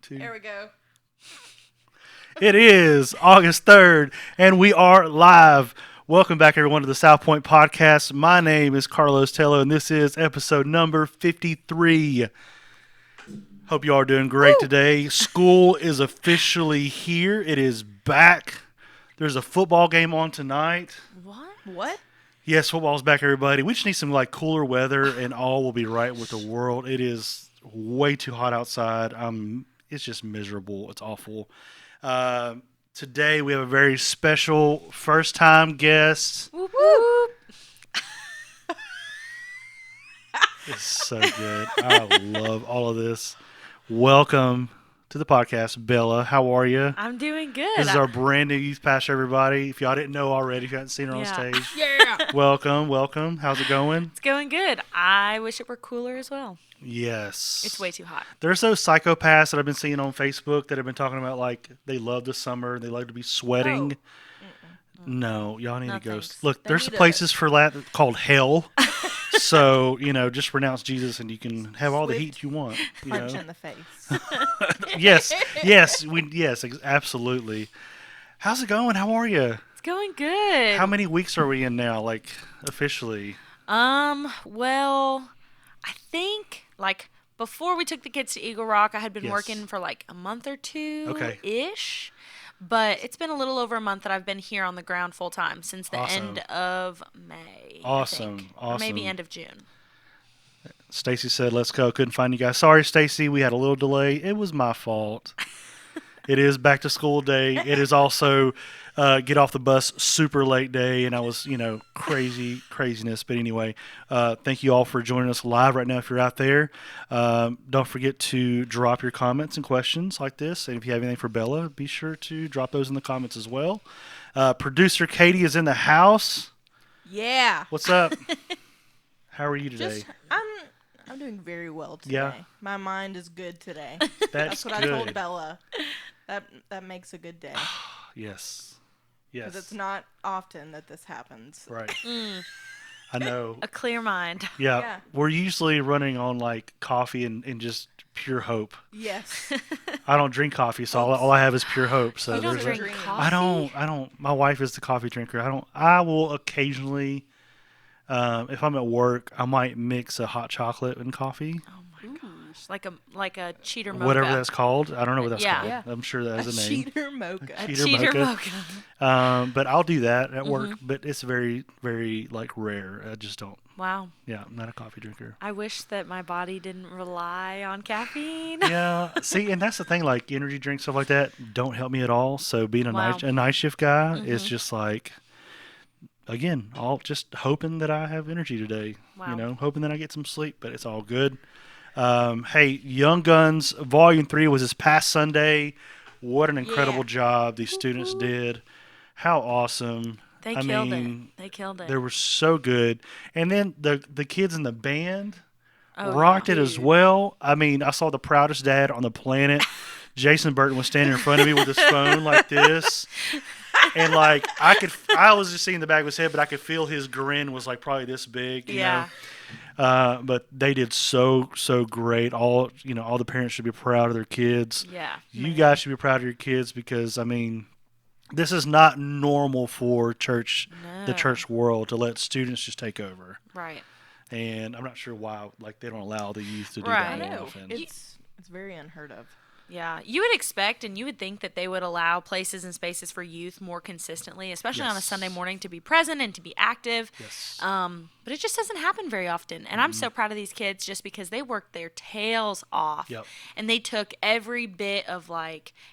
2. There we go. It is August 3rd, and we are live. Welcome back, everyone, to the SouthPoint Podcast. My name is Carlos Tello, and this is episode number 53. Hope you all are doing great today. School is officially here. It is back. There's a football game on tonight. What? Yes, football's back, everybody. We just need some cooler weather, and all will be right with the world. It is way too hot outside. It's just miserable. It's awful. Today we have a very special first-time guest. Whoop, whoop. It's so good. I love all of this. Welcome to the podcast, Bella. How are you? I'm doing good. This is our brand new youth pastor, everybody. If y'all didn't know already, if you haven't seen her on stage, Yeah. welcome. How's it going? It's going good. I wish it were cooler as well. Yes. It's way too hot. There's those psychopaths that I've been seeing on Facebook that have been talking about they love the summer, they like to be sweating. No, y'all need No, to go. thanks. Look, They there's need places for that called hell. So, just renounce Jesus and you can have all the Swift heat you want. Punch in the face. Yes, absolutely. How's it going? How are you? It's going good. How many weeks are we in now, officially? Well, I think before we took the kids to Eagle Rock, I had been Yes. working for a month or two Okay. ish. But it's been a little over a month that I've been here on the ground full time since the Awesome. end of May. Awesome, I think. Or maybe awesome. end of June. Stacy said, let's go. Couldn't find you guys. Sorry, Stacy. We had a little delay. It was my fault. It is back to school day. It is also get off the bus super late day. And I was, craziness. But anyway, thank you all for joining us live right now if you're out there. Don't forget to drop your comments and questions like this. And if you have anything for Bella, be sure to drop those in the comments as well. Producer Katie is in the house. Yeah. What's up? How are you today? I'm doing very well today. Yeah. My mind is good today. That's what good. I told Bella. That makes a good day. Yes. Because it's not often that this happens. Right. I know. A clear mind. Yeah. Yeah. We're usually running on coffee and just pure hope. Yes. I don't drink coffee, so all I have is pure hope. So You don't there's drink dream. coffee? I don't. My wife is the coffee drinker. I will occasionally, if I'm at work, I might mix a hot chocolate and coffee. Oh my gosh. Like a cheater mocha. Whatever that's called. I don't know what that's Yeah. called. Yeah. I'm sure that has a name. Cheater mocha. A cheater cheater mocha. mocha. But I'll do that at work. But it's very, very rare. I just don't. Wow. Yeah, I'm not a coffee drinker. I wish that my body didn't rely on caffeine. Yeah, see, and that's the thing. Energy drinks, stuff like that, don't help me at all. So being a Wow. night shift guy is just again, all just hoping that I have energy today. Wow. Hoping that I get some sleep, but it's all good. Hey, Young Guns Volume 3 was this past Sunday. What an incredible job these students did. How awesome. They killed it. They were so good. And then the kids in the band Oh, rocked yeah. it as well. I mean, I saw the proudest dad on the planet. Jason Burton was standing in front of me with his phone like this. And I was just seeing the back of his head, but I could feel his grin was probably this big. You know? But they did so great. All the parents should be proud of their kids. Yeah. You guys should be proud of your kids because, I mean, this is not normal for the church world to let students just take over. Right. And I'm not sure why, they don't allow the youth to do Right. that I know. often. It's very unheard of. Yeah, you would expect and you would think that they would allow places and spaces for youth more consistently, especially on a Yes. Sunday morning, to be present and to be active. Yes. But it just doesn't happen very often. And I'm so proud of these kids just because they worked their tails off. Yep. And they took every bit of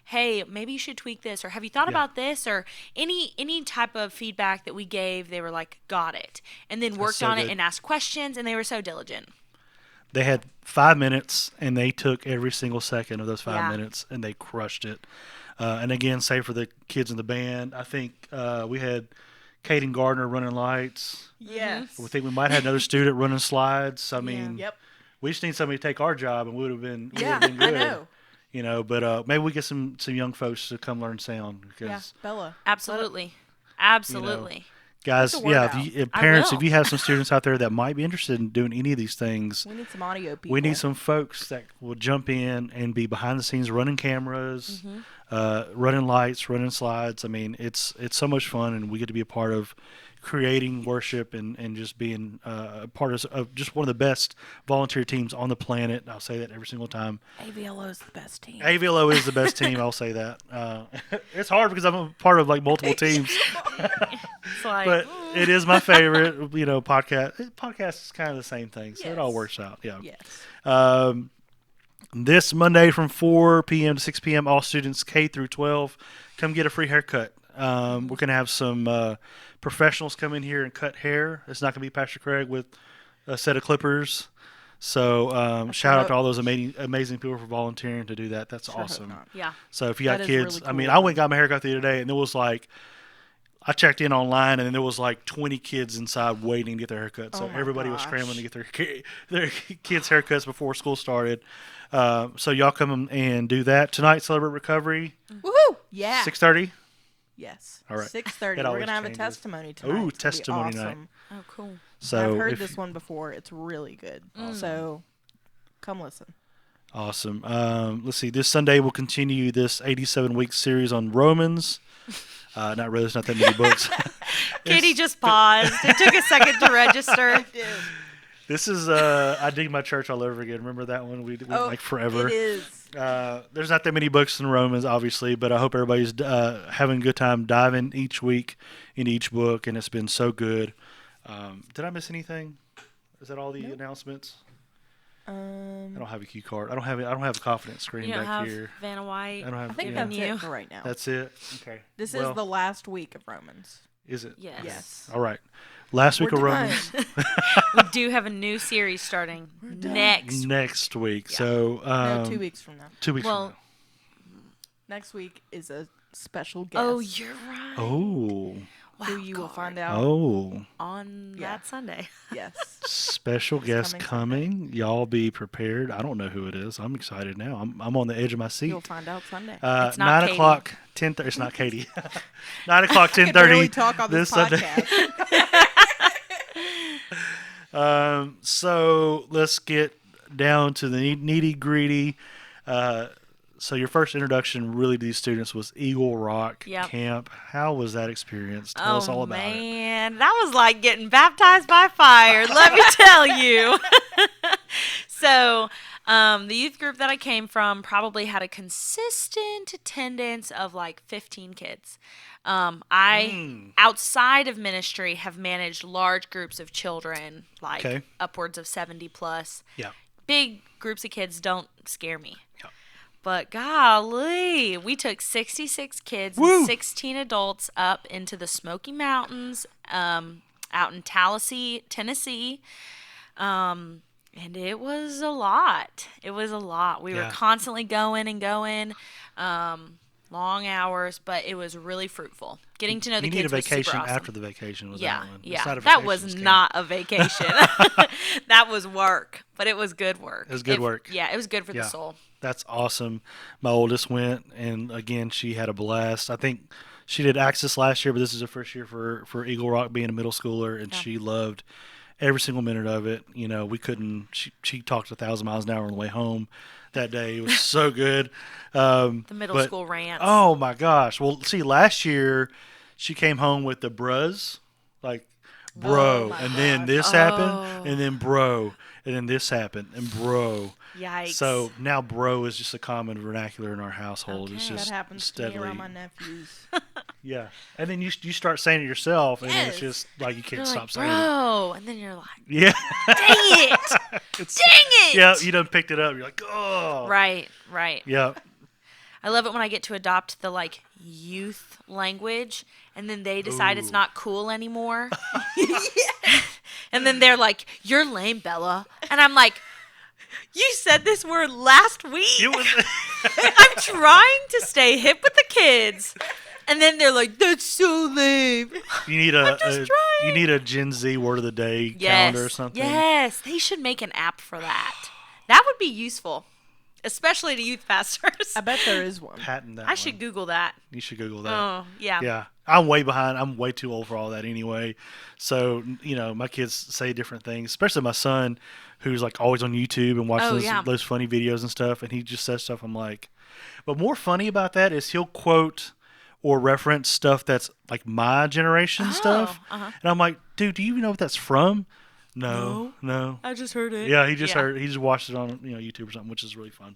hey, maybe you should tweak this, or have you thought about this, or any type of feedback that we gave, they were got it. And then worked so on good. it and asked questions, and they were so diligent. They had 5 minutes, and they took every single second of those 5 Yeah. minutes, and they crushed it. And again, save for the kids in the band. I think we had Caden Gardner running lights. Yes. We think we might have another student running slides. I mean, Yep. we just need somebody to take our job, and we would have been Yeah, good. I know. But maybe we get some young folks to come learn sound because Yeah, Bella. Absolutely. Absolutely. Guys, Get the word yeah, out. if parents, will. if you have some students out there that might be interested in doing any of these things, We need some audio people. we need some folks that will jump in and be behind the scenes running cameras, running lights, running slides. I mean, it's so much fun, and we get to be a part of creating worship and just being a part of just one of the best volunteer teams on the planet. I'll say that every single time. AVLO is the best team. AVLO is the best team. I'll say that. It's hard because I'm a part of like multiple teams, It's like, but it is my favorite. Podcast. Podcast is kind of the same thing, so it all Yes. works out. Yeah. Yes. This Monday from 4 p.m. to 6 p.m., all students K through 12 come get a free haircut. We're going to have some professionals come in here and cut hair. It's not going to be Pastor Craig with a set of clippers. So shout out to all those amazing people for volunteering to do that. That's Sure hope awesome. not. yeah. So if you got That is kids, really I mean, cool. I went and got my haircut the other day, and there was like, I checked in online, and there was like 20 kids inside waiting to get their haircut. So Oh my everybody was gosh. scrambling to get their kids' haircuts before school started. So y'all come and do that tonight. Celebrate recovery. Woohoo! Yeah. 6:30. Yes. All right. 6:30. It We're always gonna have changes. a testimony tonight. Ooh, It's gonna be testimony night. awesome. Oh, cool. So I've heard if- this one before. It's really good. Mm. So come listen. Awesome. Let's see. This Sunday we'll continue this 87-week series on Romans. Not really. There's not that many books. Katie just paused. It took a second to register. This is I Dig My Church All Over Again. Remember that one? We went like forever. It is. There's not that many books in Romans, obviously, but I hope everybody's having a good time diving each week in each book, and it's been so good. Did I miss anything? Is that all the announcements? I don't have a cue card. I don't have a confidence screen You don't back have here. Vanna White. I don't have. I think yeah. that's you. it for right now. That's it. Okay. This Well, is the last week of Romans. Is it? Yes. Yes. All right. Last week We're of Romans. done. We do have a new series starting next. Week. Yeah. So No, 2 weeks from now. 2 weeks Well, Next week is a special guest. oh, you're right. from now. Wow, who you will God. find out. Oh. on Yeah. that Sunday. Yes. Special guest coming coming. Y'all be prepared. I don't know who it is. I'm excited now. I'm on the edge of my seat. You'll find out Sunday. It's not 9 Katie. o'clock, 10:30. It's not Katie. 9 o'clock, I can barely 10:30. talk on this Sunday. podcast. So let's get down to the nitty gritty. So your first introduction really to these students was Eagle Rock Yep. Camp. How was that experience? Tell us all about it. Man, that was like getting baptized by fire. Let me tell you. So, the youth group that I came from probably had a consistent attendance of like 15 kids. I, outside of ministry, have managed large groups of children, like Okay. upwards of 70 plus. Yeah. Big groups of kids don't scare me. Yeah. But golly, we took 66 kids Woo! and 16 adults up into the Smoky Mountains, out in Tallahassee, Tennessee. And it was a lot. It was a lot. We were Yeah. constantly going and going, long hours, but it was really fruitful. Getting to know the You need a kids was super vacation awesome. after the vacation was Yeah, that one. It's yeah. not a That vacation, was it's camp. not a vacation. That was work, but it was good work. It was good work. Yeah, it was good for Yeah. the soul. That's awesome. My oldest went, and again, she had a blast. I think she did Axis last year, but this is her first year for Eagle Rock being a middle schooler, and Yeah. she loved every single minute of it. You know, we couldn't. She talked 1,000 miles an hour on the way home that day. It was so good. The middle but- school rants. Oh my gosh! Well, see, last year she came home with the bruz, like bro, Oh my and then gosh. this Oh. happened, and then bro, and then this happened, and bro. Yikes. So now bro is just a common vernacular in our household. It's Okay. just That happens to steadily, me around my nephews. yeah. And then you start saying it yourself, and then it's Yes. just like you can't You're stop like, saying it. bro, and then you're like, Yeah. dang it, It's- dang it. Yeah, you done picked it up. You're like, oh. Right. Yeah. I love it when I get to adopt the like youth language, and then they decide it's Ooh. not cool anymore. And then they're like, "You're lame, Bella," and I'm like, "You said this word last week." It was. I'm trying to stay hip with the kids, and then they're like, "That's so lame." You need just trying. you need a Gen Z word of the day calendar or something. Yes, they should make an app for that. That would be useful. especially to youth pastors. I bet there is one. Patent that I should Google that. You should Google that. Oh, yeah. Yeah. I'm way behind. I'm way too old for all that anyway. So, my kids say different things, especially my son, who's like always on YouTube and watches those funny videos and stuff. And he just says stuff. I'm like, but more funny about that is he'll quote or reference stuff that's like my generation stuff. And I'm like, dude, do you even know what that's from? No. I just heard it. Yeah, he just watched it on YouTube or something, which is really fun.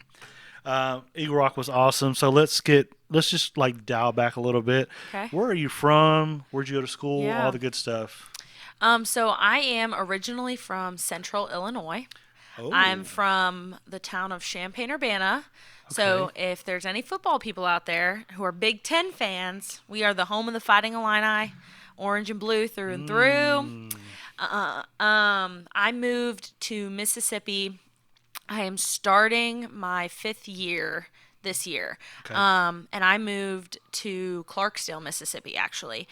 Eagle Rock was awesome. So let's just like dial back a little bit. Okay. Where are you from? Where'd you go to school? Yeah. All the good stuff. So I am originally from Central Illinois. Oh. I'm from the town of Champaign-Urbana. So if there's any football people out there who are Big Ten fans, we are the home of the Fighting Illini, orange and blue through and through. I moved to Mississippi. I am starting my 5th year this year. Okay. And I moved to Clarksdale, Mississippi, actually.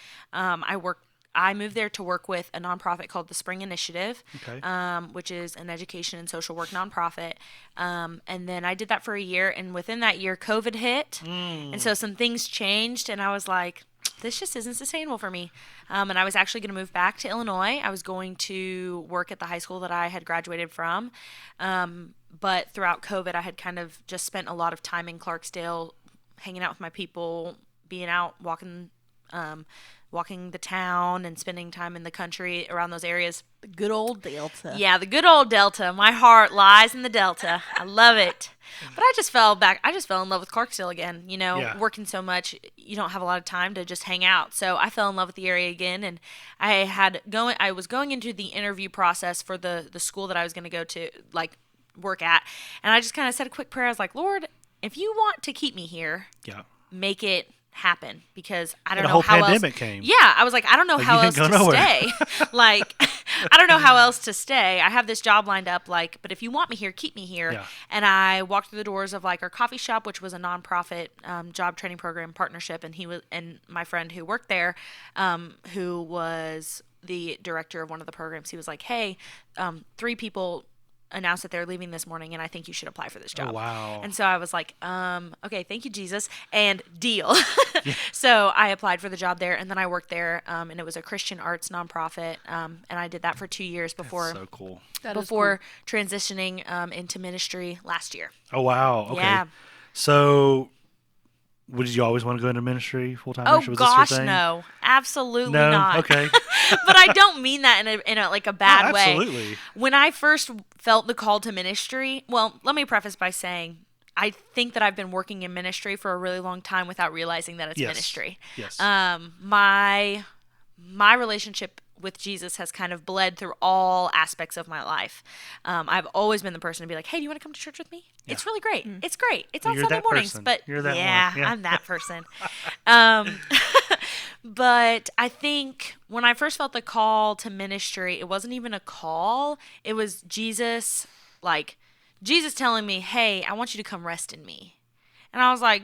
I moved there to work with a nonprofit called the Spring Initiative, which is an education and social work nonprofit. And then I did that for a year, and within that year, COVID hit. And so some things changed, and I was like, this just isn't sustainable for me. And I was actually going to move back to Illinois. I was going to work at the high school that I had graduated from. But throughout COVID, I had kind of just spent a lot of time in Clarksdale, hanging out with my people, being out, walking the town and spending time in the country around those areas. The good old Delta. Yeah, the good old Delta. My heart lies in the Delta. I love it. But I just fell in love with Clarksdale again. Working so much, you don't have a lot of time to just hang out. So I fell in love with the area again, and I was going into the interview process for the school that I was going to go to, like, work at, and I just kind of said a quick prayer. I was like, Lord, if you want to keep me here, make it happen, because I don't know how else. The whole pandemic came. Yeah, I was like, I don't know how else to stay. Like, I don't know how else to stay. I have this job lined up, like, but if you want me here, keep me here. Yeah. And I walked through the doors of like our coffee shop, which was a nonprofit job training program partnership, and my friend who worked there, who was the director of one of the programs, he was like, hey, 3 people announced that they're leaving this morning, and I think you should apply for this job. Oh, wow. And so I was like, okay, thank you, Jesus, and deal. So I applied for the job there, and then I worked there, and it was a Christian arts nonprofit, and I did that for 2 years before. That's so cool. Before transitioning into ministry last year. Oh, wow. Okay. Yeah. So did you always want to go into ministry full-time? Oh, gosh, no. Absolutely not. Okay. But I don't mean that in a like a bad way. Absolutely. When I first felt the call to ministry, well, let me preface by saying I think that I've been working in ministry for a really long time without realizing that it's ministry. Yes. My relationship with Jesus has kind of bled through all aspects of my life. I've always been the person to be like, hey, do you want to come to church with me? Yeah. It's really great. It's great. It's on Sunday mornings. Person. But You're that yeah, one. Yeah, I'm that person. But I think when I first felt the call to ministry, it wasn't even a call. It was Jesus telling me, hey, I want you to come rest in me. And I was like,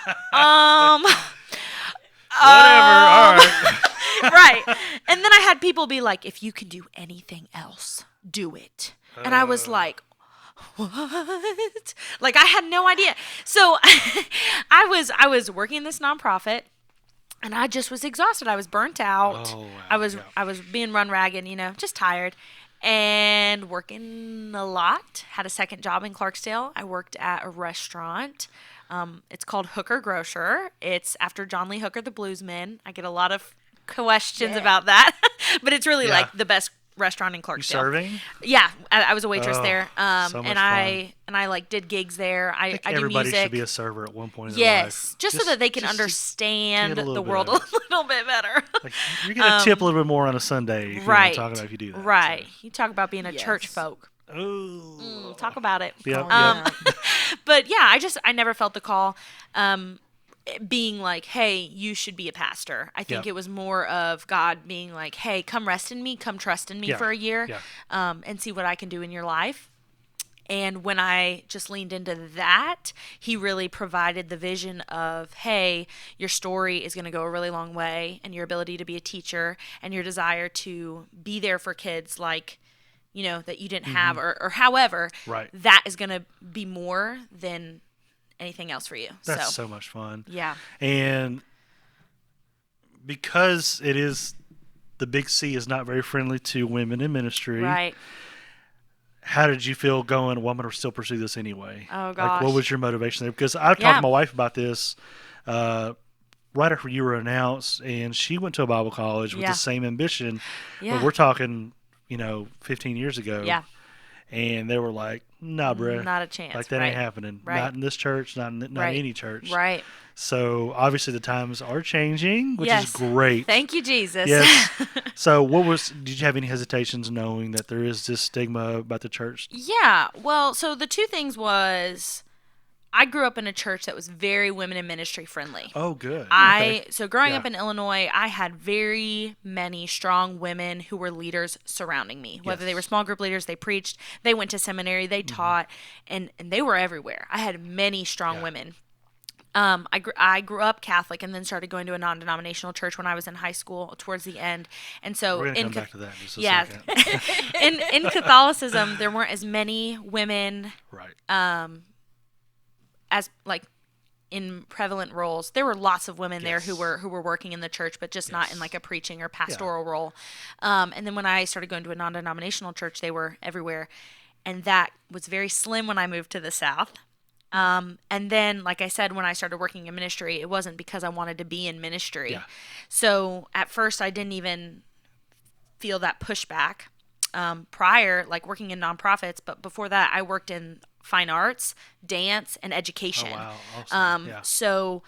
whatever, all right. Right. And then I had people be like, if you can do anything else, do it. And I was like, what? Like, I had no idea. So I was working in this nonprofit, and I just was exhausted. I was burnt out. Oh, wow. I was being run ragged, just tired, and working a lot. Had a second job in Clarksdale. I worked at a restaurant. It's called Hooker Grocer. It's after John Lee Hooker, the bluesman. I get a lot of questions about that, but it's really like the best restaurant in Clarksdale. You serving? Yeah, I was a waitress there. So much fun. I like did gigs there. I do everybody music. should be a server at one point in their life. Just so that they can understand the world a little bit better. Like, you're gonna tip a little bit more on a Sunday. If right. You're talking about if you do that. Right. So. You talk about being a church folk. Oh. Talk about it. Yep. But yeah, I never felt the call. Being like, hey, you should be a pastor. I think it was more of God being like, hey, come rest in me, come trust in me for a year, and see what I can do in your life. And when I just leaned into that, he really provided the vision of, hey, your story is going to go a really long way, and your ability to be a teacher and your desire to be there for kids, like, that you didn't have, or however, Right. that is going to be more than anything else for you. That's so much fun. Yeah. And because the Big C is not very friendly to women in ministry. Right. How did you feel going, well, I'm going to still pursue this anyway? Oh, Like, what gosh. was your motivation there? Because I've talked to my wife about this right after you were announced, and she went to a Bible college with Yeah. the same ambition. Yeah. But we're talking, 15 years ago. Yeah. And they were like, nah, bruh. Not a chance. Like, that right. ain't happening. Right. Not in this church, not Right. any church. Right. So, obviously, the times are changing, which Yes. is great. Thank you, Jesus. Yes. So, did you have any hesitations knowing that there is this stigma about the church? Yeah. Well, so the two things was I grew up in a church that was very women in ministry friendly. Oh, good. So growing Yeah. up in Illinois, I had very many strong women who were leaders surrounding me. Whether they Yes. were small group leaders, they preached, they went to seminary, they taught, and they were everywhere. I had many strong Yeah. women. I grew up Catholic and then started going to a non-denominational church when I was in high school towards the end. And so We're going to in come back to that in just a yeah. second. in Catholicism, there weren't as many women Right. as like in prevalent roles. There were lots of women there who were working in the church, but just not in like a preaching or pastoral role. And then when I started going to a non-denominational church, they were everywhere, and that was very slim when I moved to the South. And then, like I said, when I started working in ministry, it wasn't because I wanted to be in ministry. Yeah. So at first, I didn't even feel that pushback prior, like working in nonprofits. But before that, I worked in fine arts, dance, and education. Oh, wow. Awesome. Yeah. So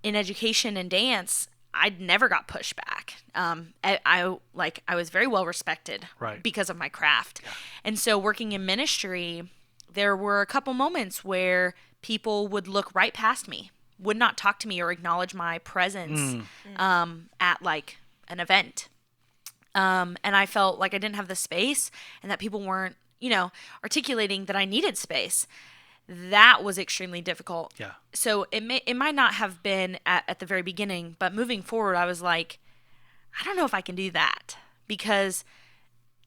in education and dance, I never got pushback. I was very well respected Right. because of my craft. Yeah. And so working in ministry, there were a couple moments where people would look right past me, would not talk to me or acknowledge my presence at like an event. And I felt like I didn't have the space and that people weren't, articulating that I needed space. That was extremely difficult. Yeah. So it might not have been at the very beginning, but moving forward, I was like, I don't know if I can do that because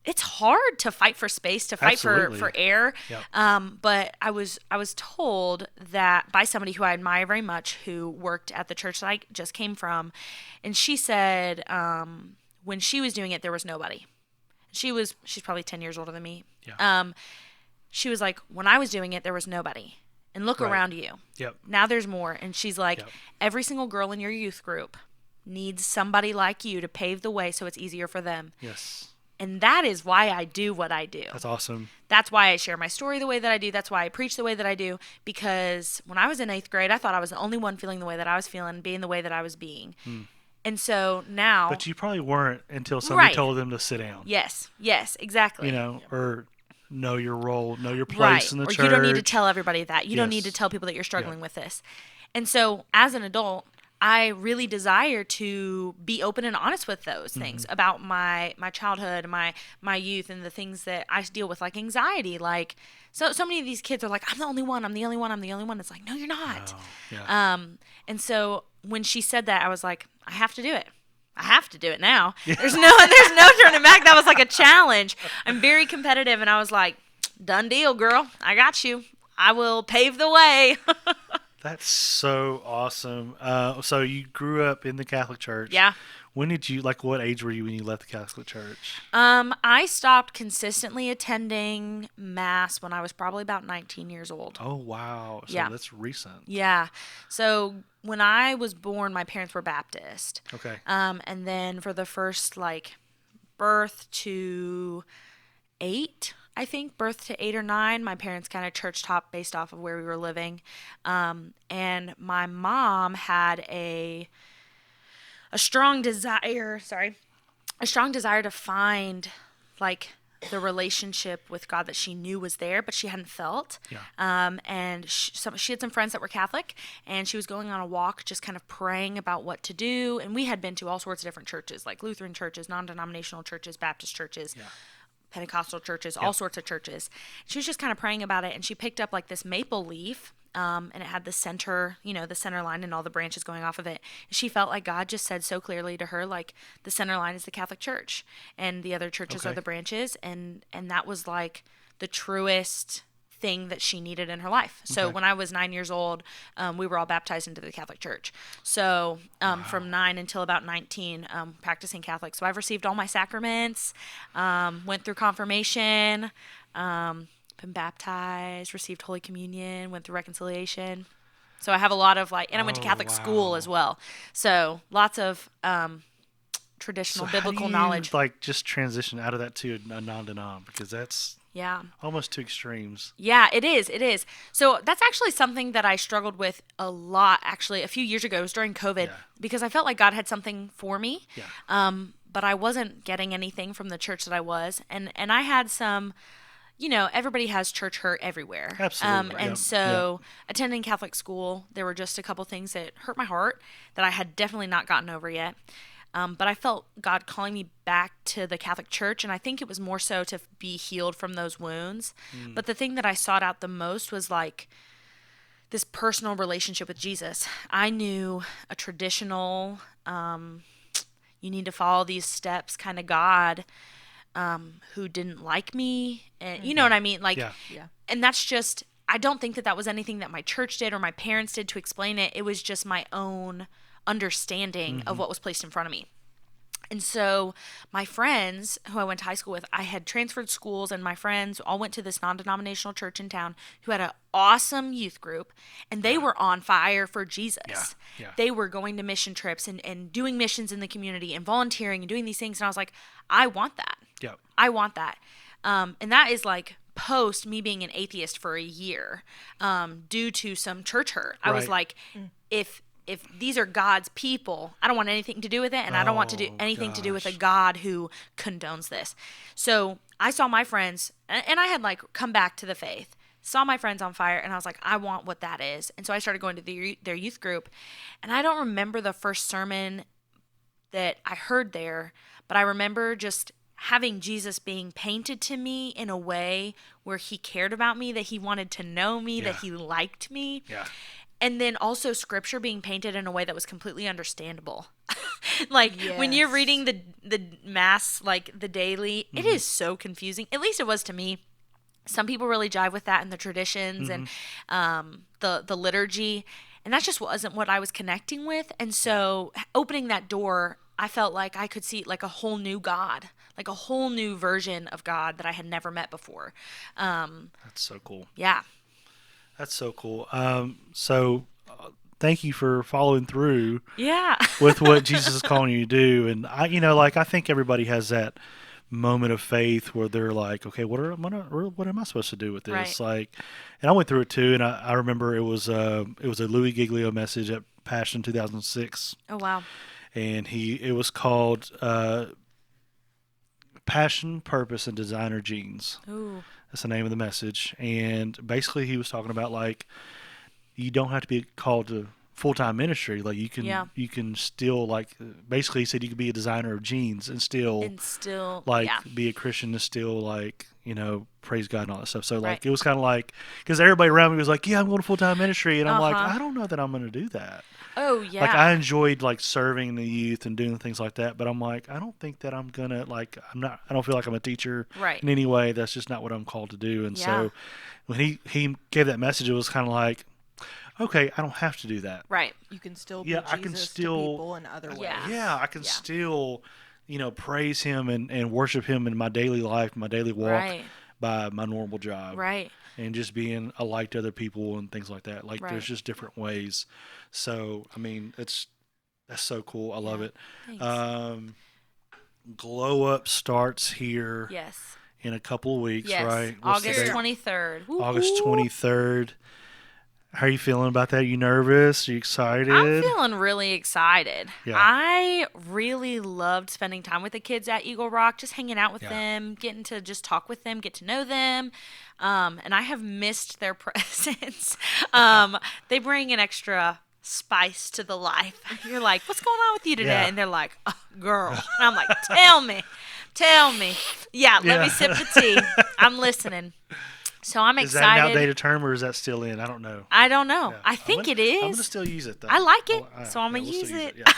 it's hard to fight for space, to fight for air. Yep. But I was told that by somebody who I admire very much, who worked at the church that I just came from, and she said when she was doing it, there was nobody. She's probably 10 years older than me. Yeah. She was like, when I was doing it, there was nobody. And look Right. around you. Yep. Now there's more. And she's like, Yep. every single girl in your youth group needs somebody like you to pave the way so it's easier for them. Yes. And that is why I do what I do. That's awesome. That's why I share my story the way that I do. That's why I preach the way that I do. Because when I was in 8th grade, I thought I was the only one feeling the way that I was feeling, being the way that I was being. And so now... But you probably weren't until somebody Right. told them to sit down. Yes, exactly. Or know your role, know your place in the or church. you don't need to tell everybody that. You don't need to Yes. tell people that you're struggling with this. And so as an adult, I really desire to be open and honest with those things about my childhood, my youth, and the things that I deal with, like anxiety. Like so many of these kids are like, I'm the only one. It's like, no, you're not. Oh, yeah. And so when she said that, I was like, I have to do it. I have to do it now. There's no turning back. That was like a challenge. I'm very competitive, and I was like, done deal, girl. I got you. I will pave the way. That's so awesome. So you grew up in the Catholic Church. Yeah. When did you, what age were you when you left the Catholic Church? I stopped consistently attending Mass when I was probably about 19 years old. Oh, wow. So Yeah. that's recent. Yeah. So when I was born, my parents were Baptist. Okay. And then for the first, birth to 8, I think, birth to 8 or 9, my parents kind of church hopped based off of where we were living. And my mom had a strong desire to find the relationship with God that she knew was there, but she hadn't felt. Yeah. And she had some friends that were Catholic, and she was going on a walk just kind of praying about what to do. And we had been to all sorts of different churches, like Lutheran churches, non-denominational churches, Baptist churches. Yeah. Pentecostal churches, all sorts of churches. She was just kind of praying about it, and she picked up this maple leaf, and it had the center, the center line and all the branches going off of it. She felt like God just said so clearly to her, like, the center line is the Catholic Church, and the other churches are the branches, and that was like the truest thing that she needed in her life. So when I was 9 years old, we were all baptized into the Catholic Church. So from 9 until about 19, practicing Catholic. So I've received all my sacraments, went through confirmation, been baptized, received Holy Communion, went through reconciliation. So I have a lot of and I went to Catholic school as well. So lots of traditional biblical knowledge. Like just transition out of that to a non-denom, because that's almost two extremes. Yeah, it is. It is. So that's actually something that I struggled with a lot, actually, a few years ago. It was during COVID, because I felt like God had something for me, but I wasn't getting anything from the church that I was. And I had some, everybody has church hurt everywhere. Absolutely. And so attending Catholic school, there were just a couple things that hurt my heart that I had definitely not gotten over yet. But I felt God calling me back to the Catholic Church, and I think it was more so to be healed from those wounds. But the thing that I sought out the most was like this personal relationship with Jesus. I knew a traditional, you need to follow these steps kind of God, who didn't like me, and you know what I mean? Like, and that's just, I don't think that was anything that my church did or my parents did to explain it. It was just my own understanding of what was placed in front of me. And so my friends who I went to high school with, I had transferred schools, and my friends all went to this non-denominational church in town who had an awesome youth group, and they were on fire for Jesus. They were going to mission trips and doing missions in the community and volunteering and doing these things. And I was like, I want that. I want that. And that is like post me being an atheist for a year, due to some church hurt. I was like, if these are God's people, I don't want anything to do with it, and I don't want to do anything to do with a God who condones this. So I saw my friends, and I had like come back to the faith, saw my friends on fire, and I was like, I want what that is. And so I started going to their youth group, and I don't remember the first sermon that I heard there, but I remember just having Jesus being painted to me in a way where he cared about me, that he wanted to know me, that he liked me. And then also scripture being painted in a way that was completely understandable. Like when you're reading the mass, like the daily, it is so confusing. At least it was to me. Some people really jive with that and the traditions and the liturgy. And that just wasn't what I was connecting with. And so opening that door, I felt like I could see like a whole new God, like a whole new version of God that I had never met before. That's so cool. Yeah. That's so cool. Thank you for following through Yeah. with what Jesus is calling you to do. And I think everybody has that moment of faith where they're like, okay, what am I supposed to do with this? Right. Like, and I went through it too. And I remember it was a Louis Giglio message at Passion 2006. Oh, wow. And it was called Passion, Purpose, and Designer Genes. Ooh. That's the name of the message. And basically he was talking about like, you don't have to be called to full-time ministry. Like you can still like, basically he said you could be a designer of jeans and still be a Christian and still like, praise God and all that stuff. So like, it was kind of like, cause everybody around me was like, yeah, I'm going to full-time ministry. And I'm like, I don't know that I'm going to do that. Oh yeah. Like I enjoyed like serving the youth and doing things like that, but I'm like, I don't think that I'm gonna I don't feel like I'm a teacher in any way. That's just not what I'm called to do. And so when he gave that message, it was kind of like, okay, I don't have to do that. Right. You can still be Jesus I can still, to people in other ways. Yeah, I can still, praise him and worship him in my daily life, my daily walk by my normal job. Right. And just being a light to other people and things like that. Like there's just different ways. So, I mean, that's so cool. I love it. Thanks. Glo Up starts here in a couple of weeks, right? August 23rd. August 23rd. How are you feeling about that? Are you nervous? Are you excited? I'm feeling really excited. Yeah. I really loved spending time with the kids at Eagle Rock, just hanging out with them, getting to just talk with them, get to know them. And I have missed their presence. They bring an extra spice to the life. You're like, what's going on with you today? And they're like, oh, girl. And I'm like, tell me. Yeah, let me sip the tea. I'm listening. So I'm Is that an excited. outdated term or is that still in? I don't know. I don't know. Yeah. I think it I'm is. gonna still use it though. I like it, so I'm yeah, gonna we'll use still it. Yeah.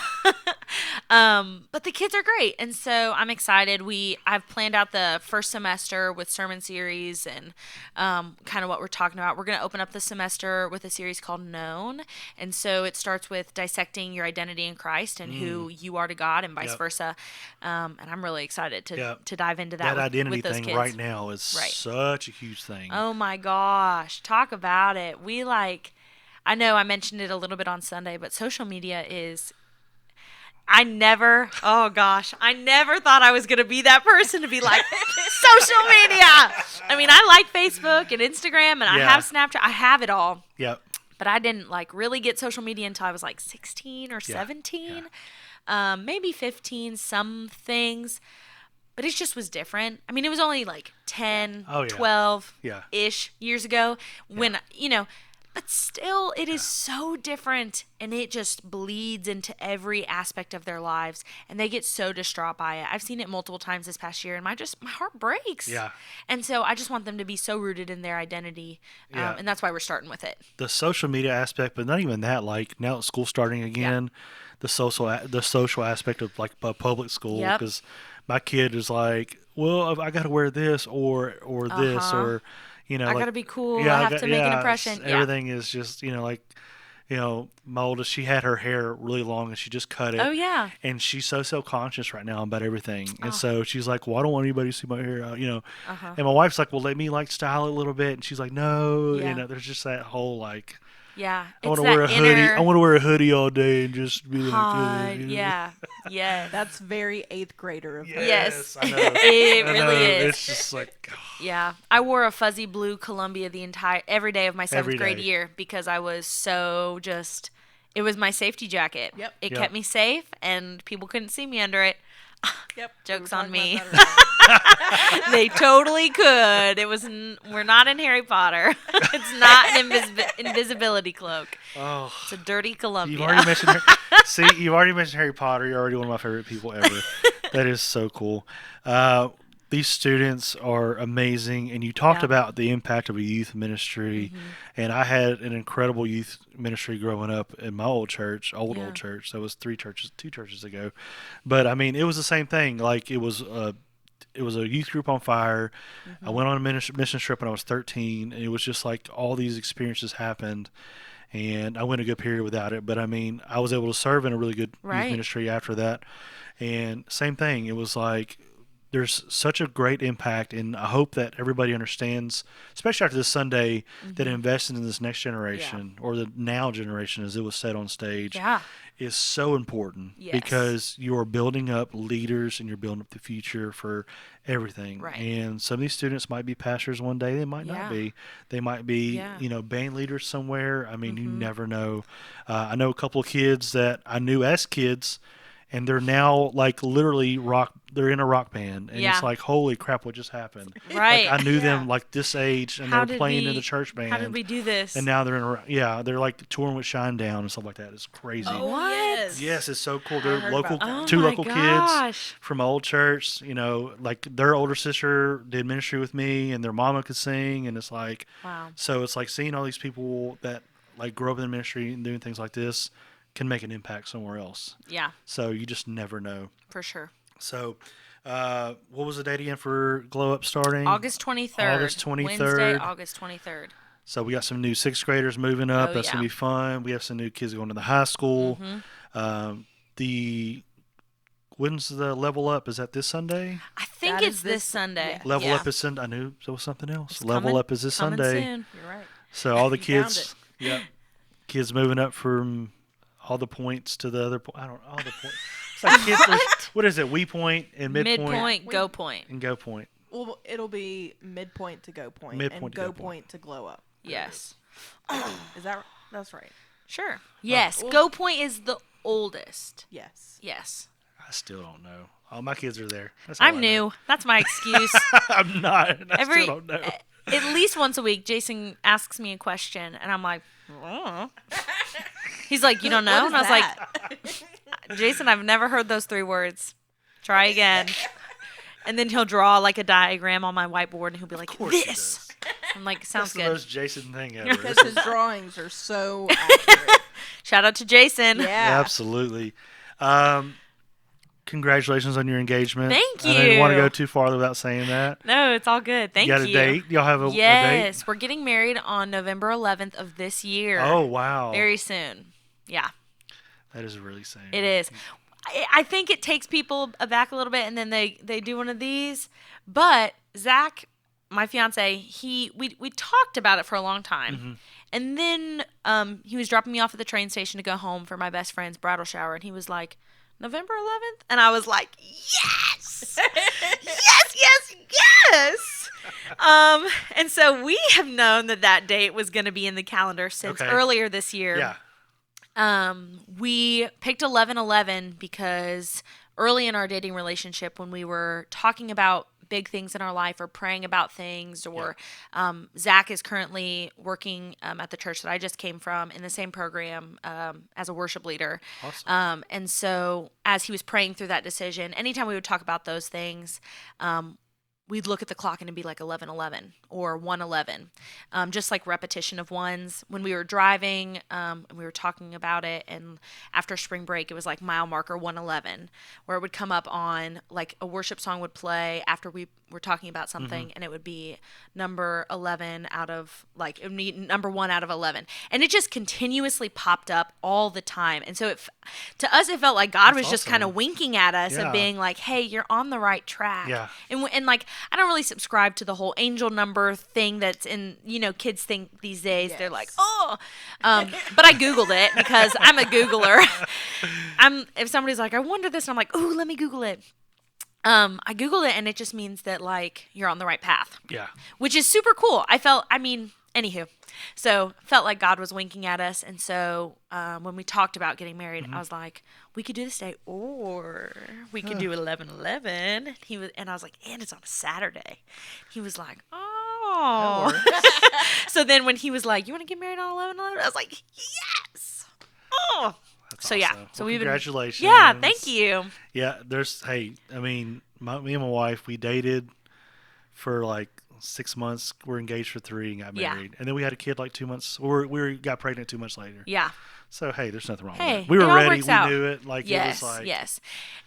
But the kids are great, and so I'm excited. I've planned out the first semester with sermon series and kind of what we're talking about. We're gonna open up the semester with a series called Known, and so it starts with dissecting your identity in Christ and who you are to God, and vice Yep. versa. And I'm really excited to Yep. dive into that. That identity with those thing kids. right now is Right. such a huge thing. Oh my gosh, talk about it. I know I mentioned it a little bit on Sunday, but social media is. I never thought I was going to be that person to be like, social media. I mean, I like Facebook and Instagram and I Yeah. have Snapchat. I have it all. Yep. But I didn't really get social media until I was like 16 or 17, maybe 15, some things. But it just was different. I mean, it was only like 10, Oh, yeah. 12-ish years ago when, but still it is so different and it just bleeds into every aspect of their lives and they get so distraught by it. I've seen it multiple times this past year and my heart breaks. Yeah. And so I just want them to be so rooted in their identity. Yeah. And that's why we're starting with it. The social media aspect, but not even that. Like now, that school's starting again. The social aspect of like public school, Yep. because my kid is like, well, I got to wear this or this or, I like, got to be cool. I have to make an impression. Everything is just, like, my oldest, she had her hair really long and she just cut it. Oh, yeah. And she's so self-conscious right now about everything. And so she's like, well, I don't want anybody to see my hair out, And my wife's like, well, let me like style it a little bit. And she's like, no, Yeah. there's just that whole like, Yeah. I want to wear a hoodie. I want to wear a hoodie all day and just be like, hide. Yeah. Yeah. That's very 8th grader of her. Yes. I know. It I really know. is. It's just like, Yeah, I wore a fuzzy blue Columbia every day of my Every 7th grade day. year because I was so it was my safety jacket. Yep. It Yep. kept me safe and people couldn't see me under it. Yep. Joke's we were on talking me. about that earlier. They totally could. We're not in Harry Potter. It's not an invisibility cloak. oh. It's a dirty Columbia. You've already mentioned you've already mentioned Harry Potter. You're already one of my favorite people ever. That is so cool. These students are amazing, and you talked Yeah. about the impact of a youth ministry. And I had an incredible youth ministry growing up in my old church. Old church. That was two churches ago. But I mean, it was the same thing. Like it was a youth group on fire. I went on a mission trip when I was 13, and it was just like all these experiences happened. And I went a good period without it, but I mean, I was able to serve in a really good Right. youth ministry after that. And same thing, it was like there's such a great impact, and I hope that everybody understands, especially after this Sunday, that investing in this next generation or the now generation, as it was said on stage, Yeah. is so important Yes. because you are building up leaders and you're building up the future for everything. Right. And some of these students might be pastors one day. They might Yeah. not be. They might be, Yeah. band leaders somewhere. I mean, you never know. I know a couple of kids that I knew as kids, and they're now like literally they're in a rock band, and Yeah. it's like, holy crap, what just happened? Right. Like, I knew them like this age, and How they're did playing in we- the church band. How did we do this? And now they're they're like touring with Shinedown and stuff like that. It's crazy. Oh, What? yes. Yes, it's so cool. I They're heard local, about that. Oh two my local kids gosh. from my old church. Like their older sister did ministry with me, and their mama could sing, and it's like, Wow. so it's like seeing all these people that like grow up in the ministry and doing things like this can make an impact somewhere else. Yeah, So you just never know. for sure. So, what was the date again for Glow Up starting? August 23rd. August 23rd. Wednesday, August 23rd. So we got some new 6th graders moving up. Oh, That's gonna yeah. be fun. We have some new kids going to the high school. Mm-hmm. When's the Level Up? Is that this Sunday? I think That it's is this this- Sunday. yeah. Level Yeah. Up is Sunday. I knew there was something else. It's Level coming- Up is this coming Sunday. soon. You're right. So all the You found kids, kids moving up from all the points to the other point. I don't know, all the points. It's like what is it? We point and midpoint Midpoint, go point. and go point. Well, it'll be midpoint to go point, Midpoint and to go go point. point to glow up. Yes. Is that? That's right. Sure. Yes. well- Go point is the oldest. Yes. Yes. I still don't know. All my kids are there. That's all I'm I new. know. That's my excuse. I'm not. And I Every still don't know. at least once a week, Jason asks me a question, and I'm like, he's like, you don't know, What and I is was that? like, Jason, I've never heard those 3 words. Try again. And then he'll draw like a diagram on my whiteboard, and he'll be like, Of course he this. does. I'm like, sounds That's the good. most Jason thing ever. Because his drawings are so accurate. Shout out to Jason. Yeah. Absolutely. Congratulations on your engagement. Thank I didn't want to you. go too far without saying that. No, it's all good. Thank you you. got a date? Y'all have a date? Yes, we're getting married on November 11th of this year. Oh, wow. Very soon. Yeah, That is really soon. it is. I think it takes people aback a little bit, and then they do one of these. But Zach, my fiance, we talked about it for a long time. Mm-hmm. And then he was dropping me off at the train station to go home for my best friend's bridal shower, and he was like, November 11th? And I was like, yes! yes! And so we have known that date was going to be in the calendar since earlier this year. Yeah. We picked 11/11 because early in our dating relationship, when we were talking about big things in our life or praying about things, or Zach is currently working at the church that I just came from in the same program as a worship leader. Awesome. And so as he was praying through that decision, anytime we would talk about those things, we'd look at the clock and it'd be like 11:11 or 1:11, just like repetition of ones. When we were driving, and we were talking about it, and after spring break, it was like mile marker 1:11, where it would come up on like a worship song would play after we were talking about something, and it would be number 11 out of like it would be number 1 out of 11, and it just continuously popped up all the time. And so to us, it felt like God was just kind of winking at us and being like, "Hey, you're on the right track." Yeah. And like, I don't really subscribe to the whole angel number thing that's in, kids think these days. They're like, oh, but I Googled it because I'm a Googler. If somebody's like, I wonder this, and I'm like, ooh, let me Google it. I Googled it, and it just means that like you're on the right path. Yeah. Which is super cool. Anywho, so felt like God was winking at us, and so when we talked about getting married, I was like, we could do this day, or we could do 11/11. And I was like, and it's on a Saturday. He was like, oh. So then when he was like, you want to get married on 11/11? I was like, yes. Oh. That's so awesome. yeah, so well, congratulations. Yeah, thank you. Yeah, me and my wife, we dated for like 6 months. We're engaged for 3 and got married, and then we had a kid like 2 months. We got pregnant 2 months later. Yeah. So hey, there's nothing wrong with Hey, it. We were it all ready. works We out. knew it. Like Yes, it was like yes.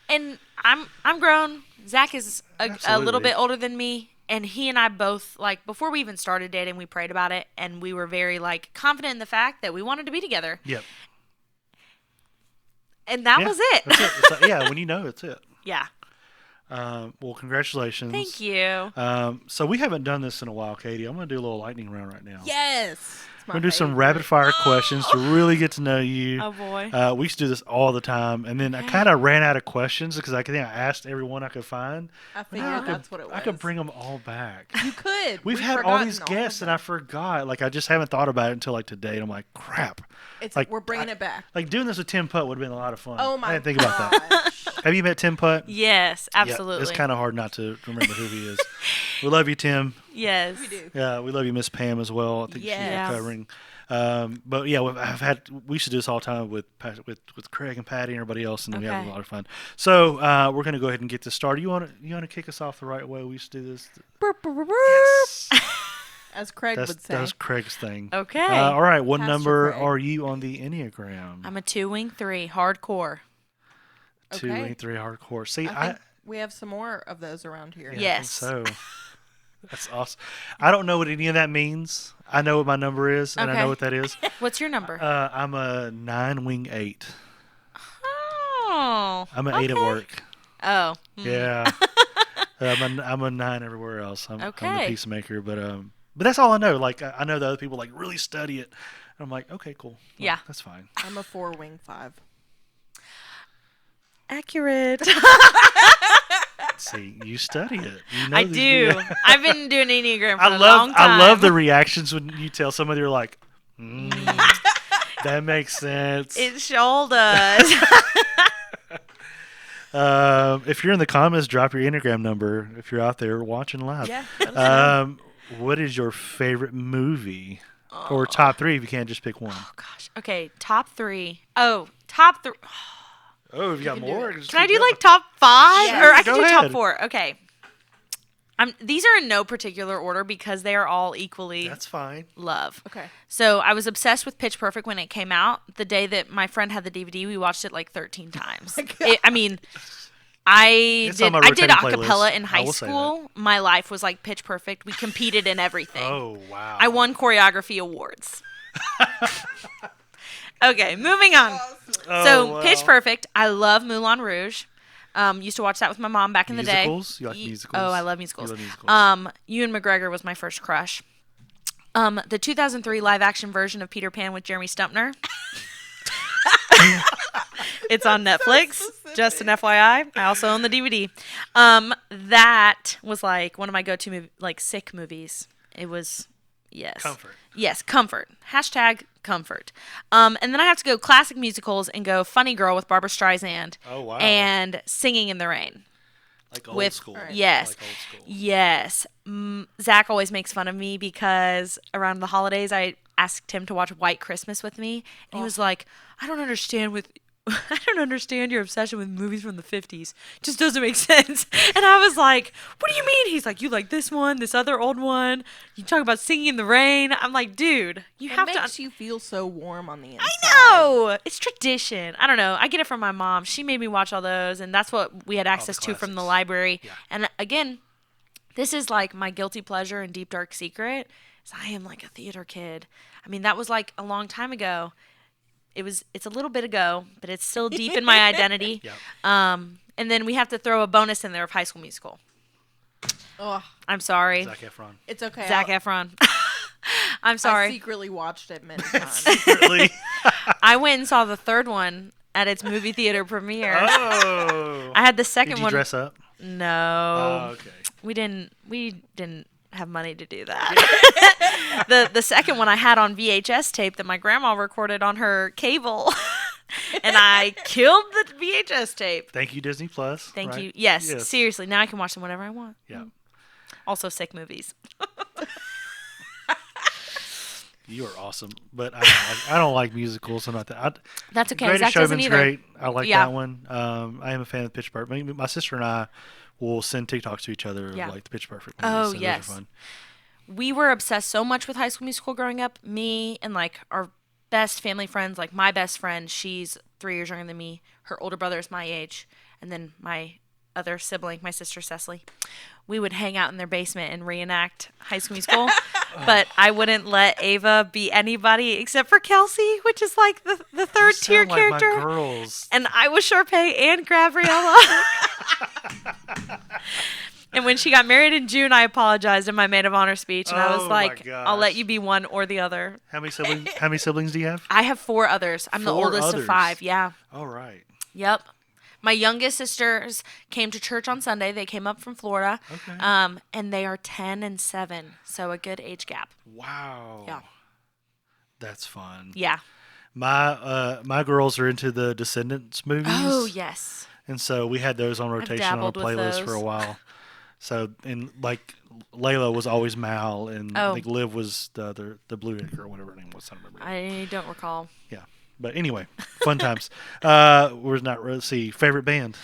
And I'm grown. Zach is a little Absolutely. bit older than me, and he and I both, like, before we even started dating, we prayed about it, and we were very like confident in the fact that we wanted to be together. Yep. And that was it. That's it. It's like, yeah, when you know, it's it. Yeah. Well, congratulations. Thank you. So we haven't done this in a while, Katie. I'm going to do a little lightning round right now. Yes. We're going to do some rapid fire questions to really get to know you. Oh, boy. We used to do this all the time. And then I kind of ran out of questions because I think I asked everyone I could find. I figured that's what it was. I could bring them all back. You could. We've had all these guests, and I forgot. Like, I just haven't thought about it until, like, today. And I'm like, crap. We're bringing it back. Like, doing this with Tim Putt would have been a lot of fun. Oh, my I didn't think about that. Have you met Tim Putt? Yes, absolutely. Yeah, it's kind of hard not to remember who he is. We love you, Tim. Yes. We do. Yeah, we love you, Miss Pam, as well. I think she's Yes. covering. But yeah, we used to do this all the time with Craig and Patty and everybody else, and we have a lot of fun. So we're gonna go ahead and get this started. You want to kick us off the right way? We used to do this. Yes. As Craig would say. That's Craig's thing. Okay. All right. What Pastor number Craig. are you on the Enneagram? I'm a 2-wing 3, hardcore. 2 and 3 hardcore. See, I think we have some more of those around here. yeah, I think Yes. so that's awesome. I don't know what any of that means. I know what my number is, and I Okay. know what that is. What's your number? I'm a 9-wing 8. Oh. I'm an 8 at work. Oh. Yeah. I'm a 9 everywhere else. I'm the Okay. peacemaker, but that's all I know. Like I know the other people like really study it. I'm like, okay, cool. Well, Yeah. that's fine. I'm a 4-wing 5. Accurate. See, you study it. You know I these do. people. I've been doing Enneagram for a long time. I love the reactions when you tell somebody you're like, that makes sense. It sure does. If you're in the comments, drop your Enneagram number. If you're out there watching live. Yeah. let us know. What is your favorite movie? Or top 3 if you can't just pick one. Oh, gosh. Okay, top 3. Oh, top 3. Oh, you got can do more? it. Just Can I keep do going. like top 5? Yes. Or I can Go do ahead. top 4. Okay. These are in no particular order because they are all equally That's fine. love. Okay. So I was obsessed with Pitch Perfect when it came out. The day that my friend had the DVD, we watched it like 13 times. I It's on my did rotating acapella playlist. in I high will say school. My life was like Pitch Perfect. We competed in everything. Oh, wow. I won choreography awards. Okay, moving on. Oh, So wow. Pitch Perfect. I love Moulin Rouge. Used to watch that with my mom back in the day. Musicals? You like musicals? Oh, I love musicals. You love musicals. Ewan McGregor was my first crush. The 2003 live-action version of Peter Pan with Jeremy Stumpner. It's on Netflix. Just an FYI. I also own the DVD. That was like one of my go-to sick movies. It was, yes. Comfort. Yes, comfort. Hashtag comfort. And then I have to go classic musicals and go Funny Girl with Barbara Streisand. Oh, wow. And Singing in the Rain. Like old with- school. Yes. Like old school. Yes. Zach always makes fun of me because around the holidays I asked him to watch White Christmas with me. And he was like, I don't understand your obsession with movies from the 50s. It just doesn't make sense. And I was like, what do you mean? He's like, you like this one, this other old one. You talk about Singing in the Rain. I'm like, dude, you have It to. makes you feel so warm on the inside. I know. It's tradition. I don't know. I get it from my mom. She made me watch all those, and that's what we had access to from the classics. library. Yeah. And again, this is like my guilty pleasure and deep dark secret. Is I am like a theater kid. I mean, that was like a long time ago. It's a little bit ago, but it's still deep in my identity. Yep. And then we have to throw a bonus in there of High School Musical. Ugh, I'm sorry. Zac Efron. it's okay. Zac Efron. I'm I sorry. secretly watched it many times. Secretly. I went and saw the third one at its movie theater premiere. Oh. I had the second Did you one. dress up? No. Oh, okay. We didn't have money to do that. The second one I had on VHS tape that my grandma recorded on her cable. And I killed the VHS tape. Thank you, Disney Plus. Thank right? you. Yes, seriously. Now I can watch them whenever I want. Yeah. Also sick movies. You are awesome, but I don't like musicals. I'm not that. That's okay. Greatest Zach doesn't Showman's either. great. I like Yeah. that one. I am a fan of Pitch Perfect. My sister and I will send TikToks to each other Yeah. of like the Pitch Perfect movies. Oh, so those are yes. fun. We were obsessed so much with High School Musical growing up. Me and like our best family friends, like my best friend, she's 3 years younger than me. Her older brother is my age. And then my other sibling, my sister Cecily. We would hang out in their basement and reenact High School Musical. But I wouldn't let Ava be anybody except for Kelsey, which is like the third You tier sound like character. my girls. And I was Sharpay and Gabriella. And when she got married in June, I apologized in my maid of honor speech, and I was Oh, my like, "I'll let gosh. you be one or the other." How many siblings? How many siblings do you have? I have 4 others. I'm the 4 oldest others. of 5. Yeah. All right. Yep. My youngest sisters came to church on Sunday. They came up from Florida. Okay. And they are 10 and 7, so a good age gap. Wow. Yeah. That's fun. Yeah. My girls are into the Descendants movies. Oh yes. And so we had those on rotation on a dabbled with playlist for a those. while. So and like Layla was always Mal, and I Oh. think Liv was the blue-haired girl, whatever her name was. I don't remember. I don't recall. Yeah, but anyway, fun times. We're not really see favorite band.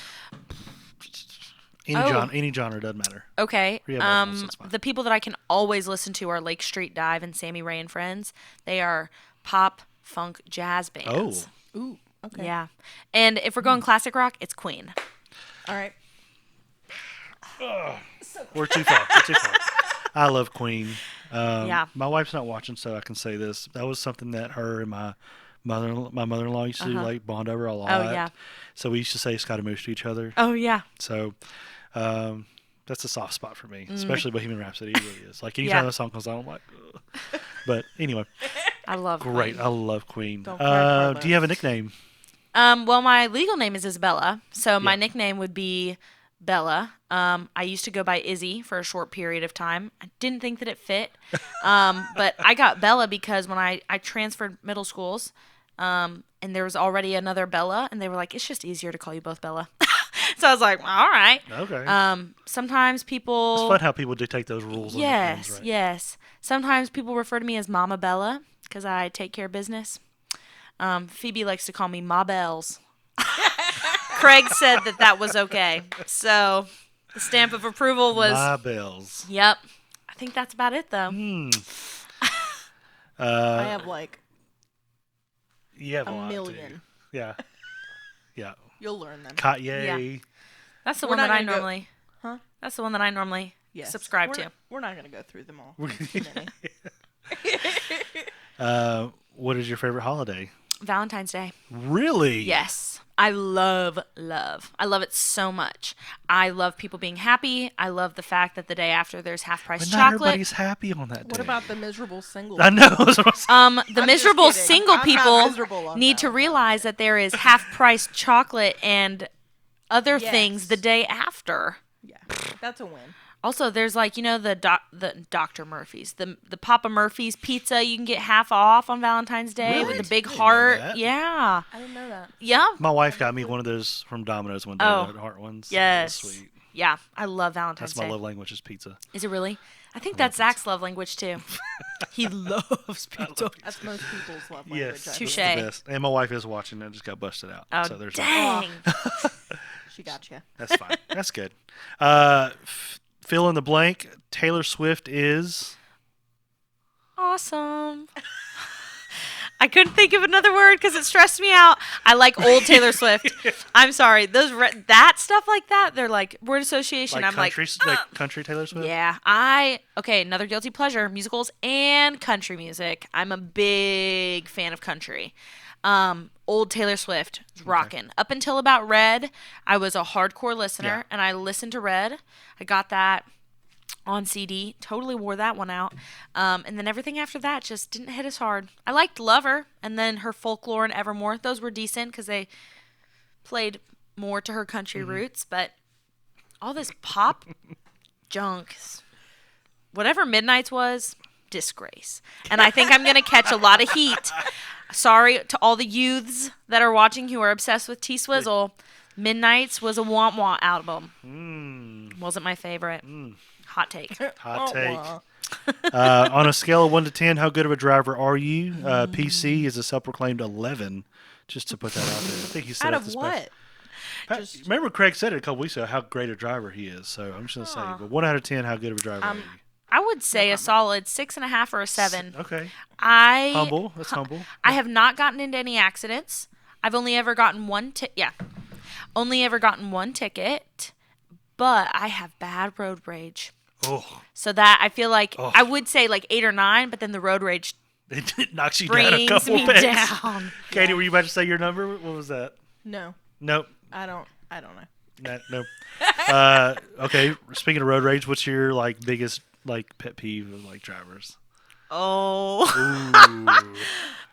Any genre doesn't matter. Okay. We have vocals, that's fine. The people that I can always listen to are Lake Street Dive and Sammy Ray and Friends. They are pop, funk, jazz bands. Oh, Ooh, okay. Yeah. And if we're going classic rock, it's Queen. All right. we're too far. We're too far. I love Queen. Yeah. My wife's not watching, so I can say this. That was something that her and my mother-in-law used to like bond over a lot. Oh, yeah. So we used to say Scaramouche to each other. Oh, yeah. So that's a soft spot for me, especially Bohemian Rhapsody. It really is. Like anytime Yeah. that song comes on, I'm like, ugh. But anyway, I love great. Queen. I love Queen. Don't cry, Do you have a nickname? Well, my legal name is Isabella, so my Yeah. nickname would be Bella. I used to go by Izzy for a short period of time. I didn't think that it fit, but I got Bella because when I transferred middle schools, and there was already another Bella, and they were like, it's just easier to call you both Bella. So I was like, all right. Okay. Sometimes people... It's fun how people dictate those rules. on nicknames, Yes, right? yes. Sometimes people refer to me as Mama Bella because I take care of business. Phoebe likes to call me Ma Bells. Craig said that was okay. So The stamp of approval was. My bells. Yep. I think that's about it, though. I have like You have a a lot, million. too. Yeah. Yeah. You'll learn them. Katye. That's the We're one not that I gonna go- normally. Huh? That's the one that I normally Yes. subscribe we're to. Not, we're not going to go through them all. What is your favorite holiday? Valentine's Day. Really? Yes. I love. I love it so much. I love people being happy. I love the fact that the day after there's half price But not chocolate. everybody's happy on that day. What about the miserable single? I know. That's what I'm saying. The I'm just miserable kidding. single I'm not people miserable on need to Valentine's realize that there is half price chocolate and other Yes. things the day after. Yeah, that's a win. Also, there's like, the Dr. Murphy's, the Papa Murphy's pizza. You can get half off on Valentine's Day Really? with the big I didn't know heart. that. Yeah. I didn't know that. Yeah. My wife got me one of those from Domino's one day, Oh. the heart ones. Yes. That was sweet. Yeah. I love Valentine's That's my Day. love language is pizza. Is it really? I think that's Zach's love language too. He loves pizza. That's most people's love language. Yes. I Touche. believe. The best. And my wife is watching and just got busted out. Oh, so there's dang. She got you. That's fine. That's good. Fill in the blank. Taylor Swift is. Awesome. I couldn't think of another word because it stressed me out. I like old Taylor Swift. I'm sorry. Those that stuff like that, they're like word association. I'm country, like, country Taylor Swift. yeah. Okay, another guilty pleasure: musicals and country music. I'm a big fan of country. Old Taylor Swift was rocking. Up until about Red, I was a hardcore listener, and I listened to Red. I got that on CD. Totally wore that one out. And then everything after that just didn't hit as hard. I liked Lover, and then her Folklore and Evermore. Those were decent because they played more to her country roots. But all this pop junk, whatever Midnight's was, disgrace. And I think I'm going to catch a lot of heat. Sorry to all the youths that are watching who are obsessed with T-Swizzle. Midnight's was a womp womp album. Wasn't my favorite. Hot take. Hot take. On a scale of 1 to 10, how good of a driver are you? PC is a self-proclaimed 11. Just to put that out there. I think he said Out at of the what? Remember Craig said it a couple weeks ago how great a driver he is. So I'm just gonna say, but 1 out of 10, how good of a driver are you? I would say a solid 6.5 or a 7. Okay. I Humble. That's humble. I have not gotten into any accidents. I've only ever gotten only ever gotten one ticket, but I have bad road rage. Oh, So that I feel like I would say like 8 or 9, but then the road rage it knocks you down a brings couple me pegs. down. Katie, were you about to say your number? What was that? No, Nope. I don't know. Nope. Okay. Speaking of road rage, what's your biggest pet peeve of drivers? Oh, Ooh.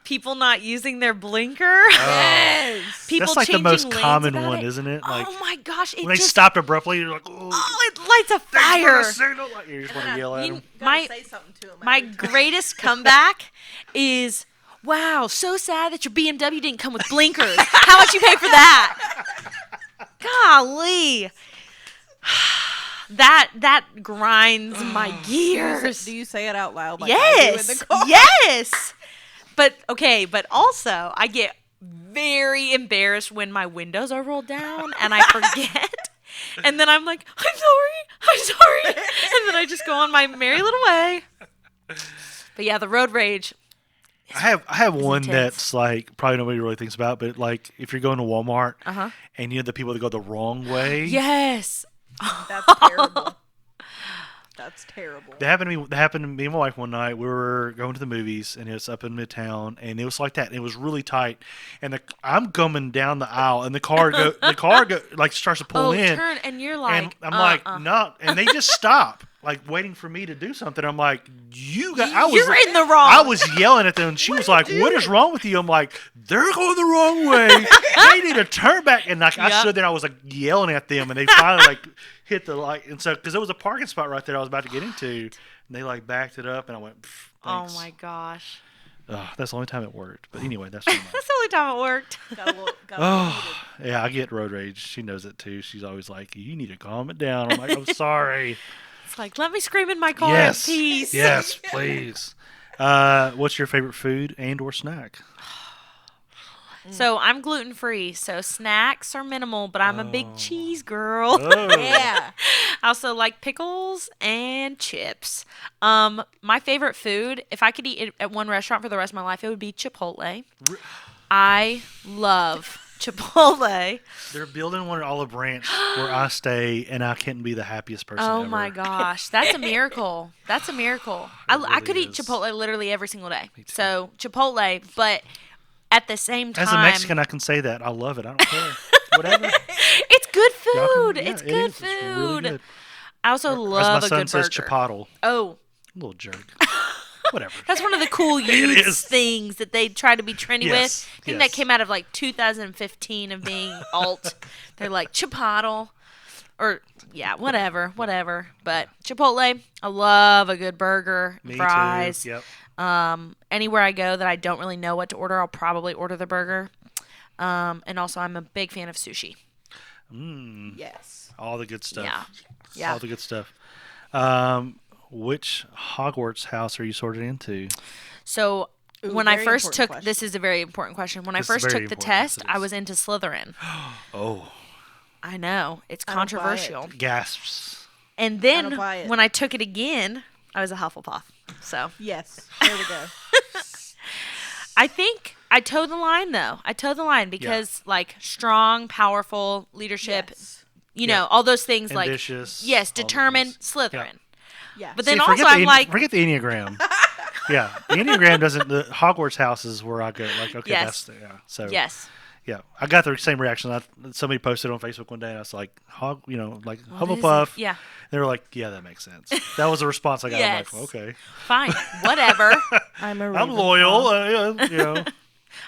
people not using their blinker. Yes. People That's the changing most lanes common about one, it. isn't it? Oh my gosh! It when they just stopped abruptly, you're like, oh, it lights a thanks for fire. the signal. You just want to yell at them. My say something to him. my greatest comeback is, wow, so sad that your BMW didn't come with blinkers. How much you pay for that? Golly. That grinds my gears. Do you say it out loud? Like I do in Yes. the car? Yes. But also I get very embarrassed when my windows are rolled down and I forget. And then I'm like, I'm sorry. And then I just go on my merry little way. But yeah, the road rage. I have one intense. that's probably nobody really thinks about, but if you're going to Walmart and you have the people that go the wrong way. Yes. That's terrible. That's terrible. That happened to me and my wife one night. We were going to the movies, and it was up in Midtown, and it was like that. And it was really tight, and I'm coming down the aisle, and the car starts to pull in, turn, and you're like, and I'm like, no, and they just stop, waiting for me to do something. I'm like, you're in the wrong. I was yelling at them, and she was like, "What is wrong with you?" I'm like, "They're going the wrong way. They need to turn back." And I stood there, and I was yelling at them, and they finally hit the light, and so because there was a parking spot right there I was about to get into, and they backed it up, and I went, oh thanks. my gosh. That's the only time it worked. But anyway, that's fine. That's the only time it worked. Got a little heated. Yeah, I get road rage. She knows it too. She's always like, "You need to calm it down." I'm like, "I'm sorry." It's like, let me scream in my car Yes, in peace. yes, please. What's your favorite food and/or snack? So I'm gluten free, so snacks are minimal, but I'm a big cheese girl. Oh. Yeah. I also like pickles and chips. My favorite food, if I could eat it at one restaurant for the rest of my life, it would be Chipotle. I love Chipotle. They're building one at Olive Branch where I stay, and I can't be the happiest person Oh ever. my gosh, that's a miracle. That's a miracle. I really could eat is. Chipotle literally every single day. So Chipotle, but at the same time, As a Mexican, I can say that. I love it. I don't care. Whatever. it's good Y'all food. can- yeah, It's it good is. food. It's really good. I also As love my a son good says, burger. chipotle. Oh, Little jerk. Whatever. that's one of the cool youth is. things that they try to be trendy Yes, with. I think that yes. came out of like 2015 of being alt. They're like Chipotle. Or, yeah, whatever. But Chipotle, I love a good burger, Me fries. too. Yep. Anywhere I go that I don't really know what to order, I'll probably order the burger. And also, I'm a big fan of sushi. Yes. All the good stuff. Yeah. All the good stuff. Which Hogwarts house are you sorted into? So Ooh, when I very first important took, question. this is a very important question. When I This is first very took the important, yes, test, it I is. was into Slytherin. Oh, I know. It's I don't buy it. controversial. gasps. And I don't then buy it. when I took it again, I was a Hufflepuff. So Yes. There we go. I think I towed the line, though. I towed the line because, like, strong, powerful leadership, Yes. you Yeah. know, all those things, Ambitious. like, yes, all the determined, things. Slytherin. Yeah. But then See, forget also, the I'm like, forget the Enneagram. Yeah, the Enneagram doesn't. The Hogwarts house is where I go. Like, okay, Yes. that's the, yeah. So yes. yeah, I got the same reaction. Somebody posted on Facebook one day, and I was like, like What is it? Hufflepuff. Yeah. They were like, yeah, that makes sense. That was the response I got. Yes. I'm like, okay, Fine. Whatever. I'm a Ravenclaw. I'm loyal. You know,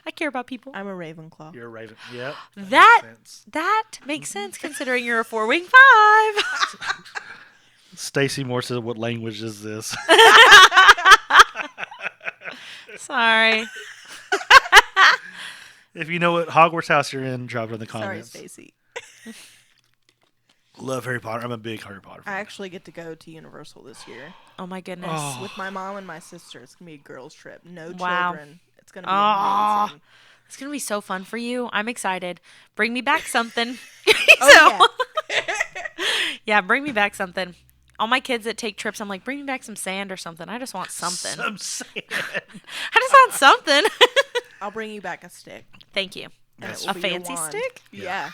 I care about people. I'm a Ravenclaw. you're a Raven. Yep. That makes sense. that makes sense considering you're a 4-wing 5. Stacy Moore says, "What language is this?" Sorry. If you know what Hogwarts house you're in, drop it in the Sorry, comments. Stacy. Love Harry Potter. I'm a big Harry Potter fan. I actually get to go to Universal this year Oh my goodness. Oh. with my mom and my sister. It's gonna be a girls' trip. No Wow. children. It's gonna be Aw. amazing. It's going to be so fun for you. I'm excited. Bring me back something. Oh, Yeah, bring me back something. All my kids that take trips, I'm like, bring me back some sand or something. I just want something. Some sand. I just want something. I'll bring you back a stick. Thank you. and Yes. it will A be your fancy wand. stick? Yeah.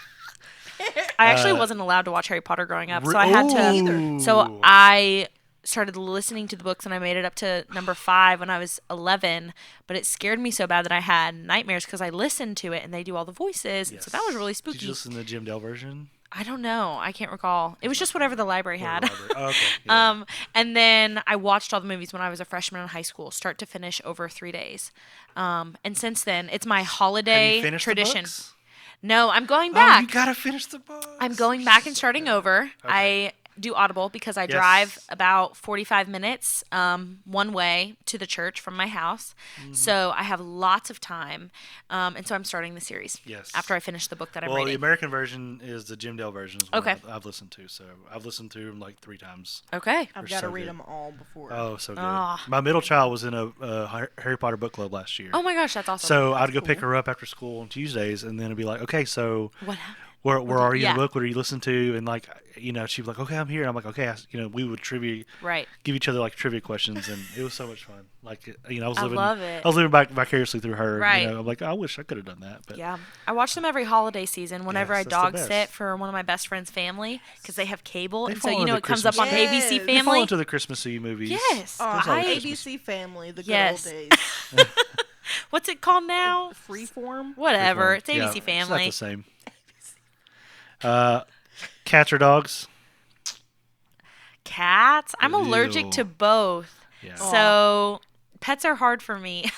I actually wasn't allowed to watch Harry Potter growing up, so I had to. Ooh. So I started listening to the books, and I made it up to number 5 when I was 11. But it scared me so bad that I had nightmares because I listened to it, and they do all the voices, and so that was really Did spooky. you listen to the Jim Dale version? I don't know. I can't recall. It was just whatever the library had. Oh, okay. Yeah. And then I watched all the movies when I was a freshman in high school, start to finish over 3 days. And since then, it's my Have holiday you finished tradition. The books? No, I'm going Oh, back. you gotta finish the book. I'm going back and starting over. Okay. I do Audible because I Yes. drive about 45 minutes one way to the church from my house. Mm-hmm. So I have lots of time. And so I'm starting the series Yes. after I finish the book that I'm Well, the reading. American version is the Jim Dale version. Is what Okay. I've listened to. So I've listened to them like 3 times. Okay. I've They're got to so read good. them all before. Oh, so good. Ah. My middle child was in a Harry Potter book club last year. Oh my gosh, that's awesome. So I'd go pick cool. her up after school on Tuesdays, and then it'd be like, okay, so What happened? where are you in Yeah. the book? What are you listening to? And like, you know, she'd be like, okay, I'm here. And I'm like, okay, we would Right. give each other like trivia questions, and it was so much fun. Like, you know, I was I living, love it. I was living vicariously through her. Right. You know, I'm like, I wish I could have done that, but Yeah. I watch them every holiday season whenever Yes, I that's the dog best. sit for one of my best friend's family because they have cable. They And so, fall you know, into it comes up on Christmas. ABC Yes. they fall Family. into the Christmassy movies. Yes. Oh, There's always ABC Family, the good Yes. old days. What's it called now? Freeform. Whatever. Freeform. It's ABC Yeah, It's not Family. the same. Cats or dogs? Cats. I'm allergic Ew. to both. Yeah. So pets are hard for me.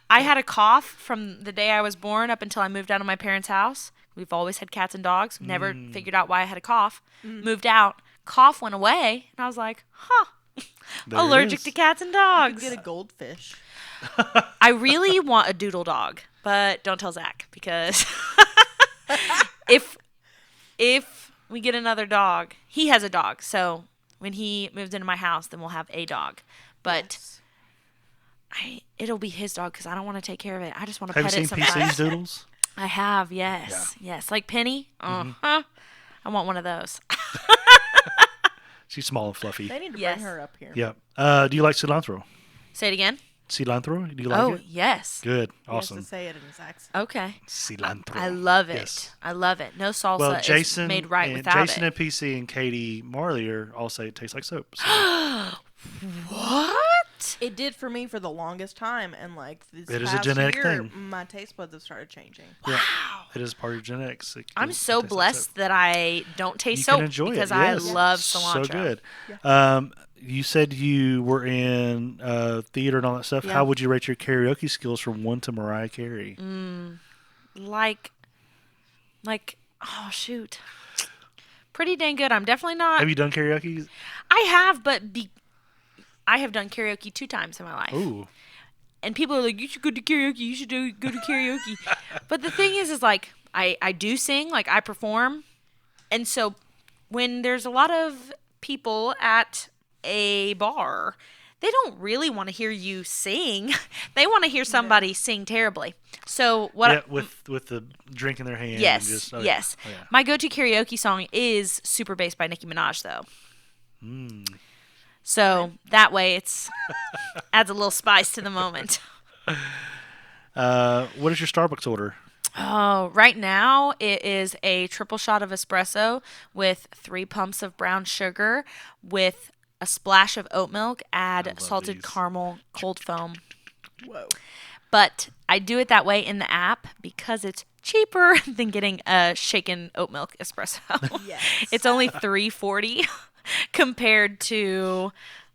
I had a cough from the day I was born up until I moved out of my parents' house. We've always had cats and dogs. Never figured out why I had a cough. Moved out. Cough went away. And I was like, huh. There it Allergic is. to cats and dogs. Get a goldfish. I really want a doodle dog, but don't tell Zach because if we get another dog, he has a dog. So when he moves into my house, then we'll have a dog. But Yes. it'll be his dog because I don't want to take care of it. I just want to Have you pet seen it sometimes. PC's Doodles? I have, yes, yes, like Penny. Mm-hmm. I want one of those. She's small and fluffy. They need to Yes. bring her up here. Yeah. Do you like cilantro? Say it again. Cilantro? Do you like Oh, it? yes. Good. He has Awesome. to say it in his accent. Okay. Cilantro. I love it. Yes. I love it. No salsa Well, Jason is made right and without Jason it. and PC and Katie Marley all say it tastes like soap. So. What? It did for me for the longest time, and like this It is a past genetic year, thing. my taste buds have started changing. Yeah, it is part of your genetics. I'm so blessed that I don't taste you soap can enjoy because it. I Yes. love cilantro. So good. You said you were in theater and all that stuff. Yeah. How would you rate your karaoke skills from 1 to Mariah Carey? Like, oh shoot, pretty dang good. I'm definitely not. Have you done karaoke? I have, but I have done karaoke 2 times in my life. Ooh. And people are like, you should go to karaoke. You should go to karaoke. But the thing is like, I do sing, like I perform. And so when there's a lot of people at a bar, they don't really want to hear you sing. They want to hear somebody sing terribly. So what? Yeah, with the drink in their hand. Yes, And just, yes. Oh, yeah. My go-to karaoke song is "Super Bass" by Nicki Minaj, though. So that way, it's adds a little spice to the moment. What is your Starbucks order? Oh, right now it is a triple shot of espresso with 3 pumps of brown sugar with a splash of oat milk. Add love salted these. caramel cold foam. Whoa. But I do it that way in the app because it's cheaper than getting a shaken oat milk espresso. Yes. It's only $3.40 compared to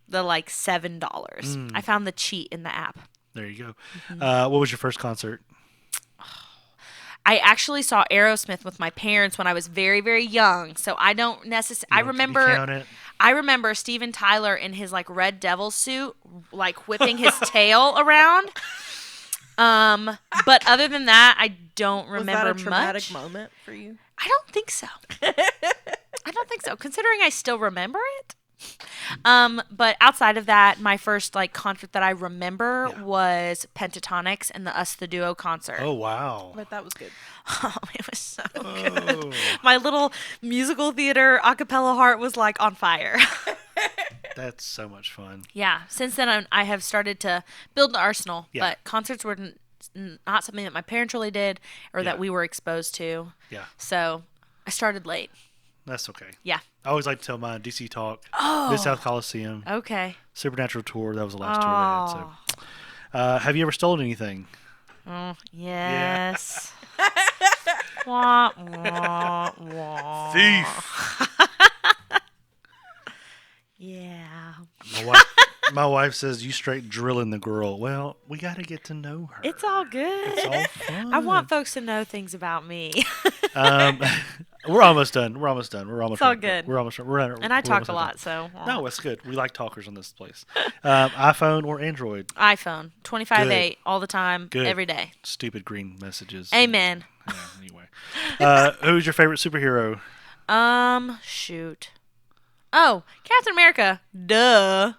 the like $7. I found the cheat in the app. There you go. What was your first concert? I actually saw Aerosmith with my parents when I was very, very young. So I don't necessarily. You count it? I remember Steven Tyler in his like red devil suit, like whipping his tail around. But other than that, I don't remember Was that a traumatic much. moment for you? I don't think so. I don't think so, considering I still remember it. But outside of that, my first like concert that I remember was Pentatonics and the Us the Duo concert. Oh, wow. But that was good. Oh, it was so good. My little musical theater a cappella heart was like on fire. That's so much fun. Yeah. Since then, I have started to build an arsenal, Yeah. but concerts were not something that my parents really did or Yeah. that we were exposed to. Yeah, So I started late. that's okay. Yeah. I always like to tell mine DC Talk, Oh. Mid-South Coliseum, Okay. Supernatural Tour. That was the last tour they had. So, have you ever stolen anything? Oh, yes. Wah, wah, wah. Thief. Yeah. My wife says you straight drilling the girl. Well, we got to get to know her. It's all good. It's all fun. I want folks to know things about me. We're almost done. We're almost done. We're almost. It's all done. good. We're almost. We're And I we're talk almost a done. lot, so. No, it's good. We like talkers on this place. iPhone or Android? iPhone, 25/8, all the time, Good. every day. Stupid green messages. Amen. Yeah, anyway, who's your favorite superhero? Shoot. Oh, Captain America. Duh.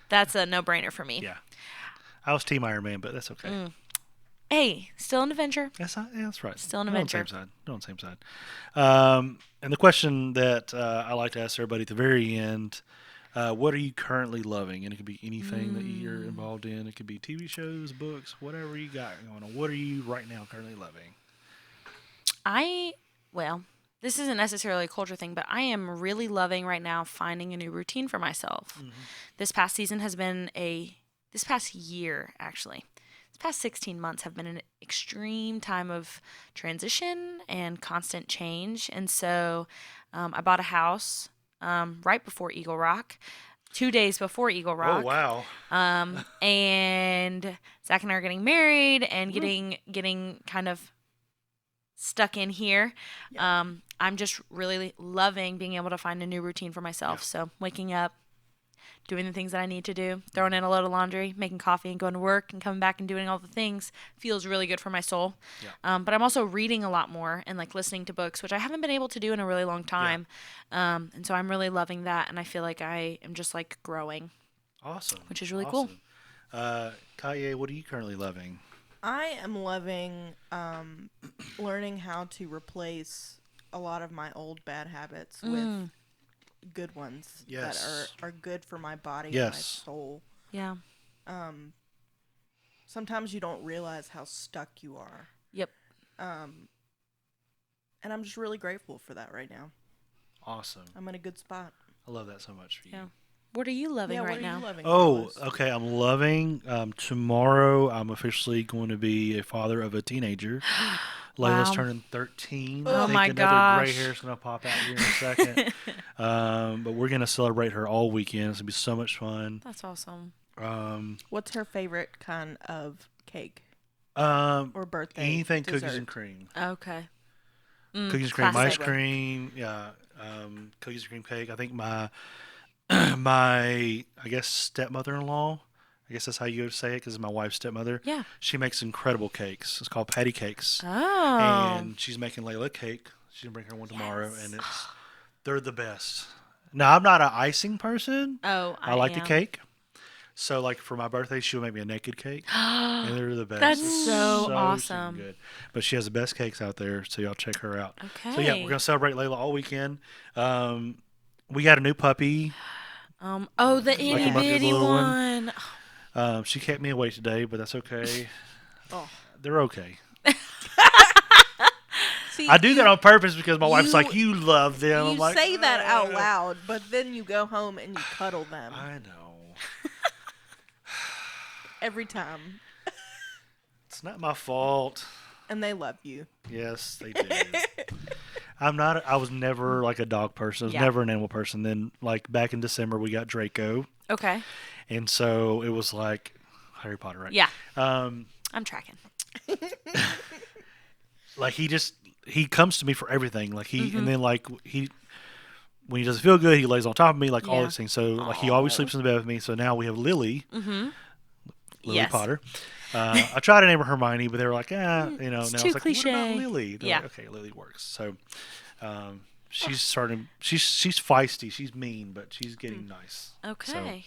That's a no-brainer for me. Yeah, I was Team Iron Man, but that's okay. Hey, still an Avenger. That's right. Still an We're on the adventure. same side. We're on the same side. And the question that I like to ask everybody at the very end: what are you currently loving? And it could be anything that you're involved in. It could be TV shows, books, whatever you got going on. What are you right now currently loving? Well, this isn't necessarily a culture thing, but I am really loving right now finding a new routine for myself. This past season has been this past year, actually. This past 16 months have been an extreme time of transition and constant change. And so I bought a house right before Eagle Rock, 2 days before Eagle Rock. Oh wow! And Zach and I are getting married and getting kind of stuck in here. I'm just really loving being able to find a new routine for myself. Yeah. So waking up, doing the things that I need to do, throwing in a load of laundry, making coffee and going to work and coming back and doing all the things feels really good for my soul. Yeah. But I'm also reading a lot more and like listening to books, which I haven't been able to do in a really long time. And so I'm really loving that. And I feel like I am just like growing. Awesome. Which is really cool. Katye, what are you currently loving? I am loving learning how to replace a lot of my old bad habits with good ones Yes. that are good for my body and my Yes. soul. Yeah. Sometimes you don't realize how stuck you are. Yep. And I'm just really grateful for that right now. Awesome. I'm in a good spot. I love that so much for you. Yeah. What are you loving Yeah, right what are now? you loving? Oh, Carlos? okay. I'm loving. Tomorrow, I'm officially going to be a father of a teenager. Layla's Wow. turning 13. Oh I think my another gray gosh. hair is going to pop out here in a second. But we're going to celebrate her all weekend. It's going to be so much fun. That's awesome. What's her favorite kind of cake Um, or birthday anything dessert? cookies and cream. Okay. Cookies and cream, classic. ice cream. Yeah. Cookies and cream cake. I think my I guess stepmother-in-law. I guess that's how you would say it because it's my wife's stepmother. Yeah. She makes incredible cakes. It's called patty cakes. Oh. And she's making Layla a cake. She's gonna bring her one tomorrow, and they're the best. Now I'm not an icing person. Oh, I like the am. cake. So like for my birthday, she'll make me a naked cake, and they're the best. That's It's so stinking awesome. good. But she has the best cakes out there, so y'all check her out. Okay. So yeah, we're gonna celebrate Layla all weekend. We got a new puppy. Oh, the itty a bitty little one. She kept me awake today, but that's okay. Oh. They're okay. See, I do that on purpose because my wife's you- like, "You love them." I'm You like, say that out loud, but then you go home and you cuddle them I know. every time, It's not my fault. and they love you. Yes, they do. I was never like a dog person. I was Yeah. never an animal person. Then like back in December we got Draco. Okay. And so it was like Harry Potter, right? Yeah. Um I'm tracking. like he comes to me for everything. Like and then like when he doesn't feel good, he lays on top of me, like all Yeah. these things. So like he always sleeps in the bed with me. So now we have Lily. Lily Yes. Potter. I tried to name her Hermione, but they were like, now too it's like, what cliche. about Lily? They're Yeah. like, okay, Lily works. So she's starting. She's feisty. She's mean, but she's getting nice. Okay. So I'm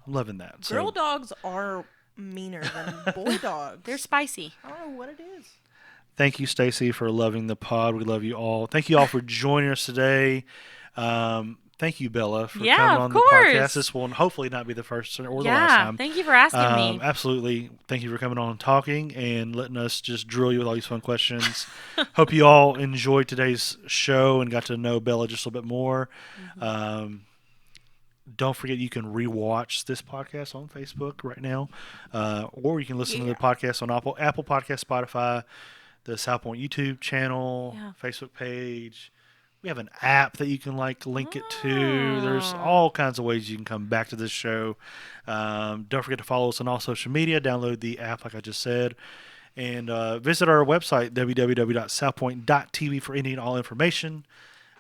loving that. So, Girl dogs are meaner than boy dogs. They're spicy. I don't know what it is. thank you, Stacy, for loving the pod. We love you all. Thank you all for joining us today. Thank you, Bella, for Yeah, coming of on the course. podcast. This will hopefully not be the first or the last Yeah. time. Thank you for asking me. Absolutely. Thank you for coming on and talking and letting us just drill you with all these fun questions. Hope you all enjoyed today's show and got to know Bella just a little bit more. Don't forget you can rewatch this podcast on Facebook right now, or you can listen to the podcast on Apple Podcast, Spotify, the SouthPoint YouTube channel, Facebook page. We have an app that you can link it to. There's all kinds of ways you can come back to this show. Don't forget to follow us on all social media. Download the app, like I just said, and visit our website www.southpoint.tv for any and all information.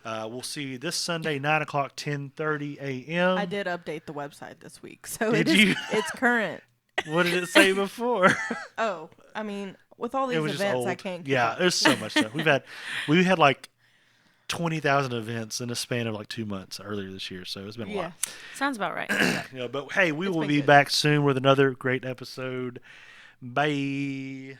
We'll see you this Sunday, 9:00, 10:30 a.m. I did update the website this week, so Did you? it's current. What did it say before? Oh, I mean, with all these It was just events, old. I can't. keep Yeah, up. there's so much stuff. We had like 20,000 events in a span of like 2 months earlier this year, so it's been a lot. Sounds about right. But hey, we It's will been be good. back soon with another great episode. Bye.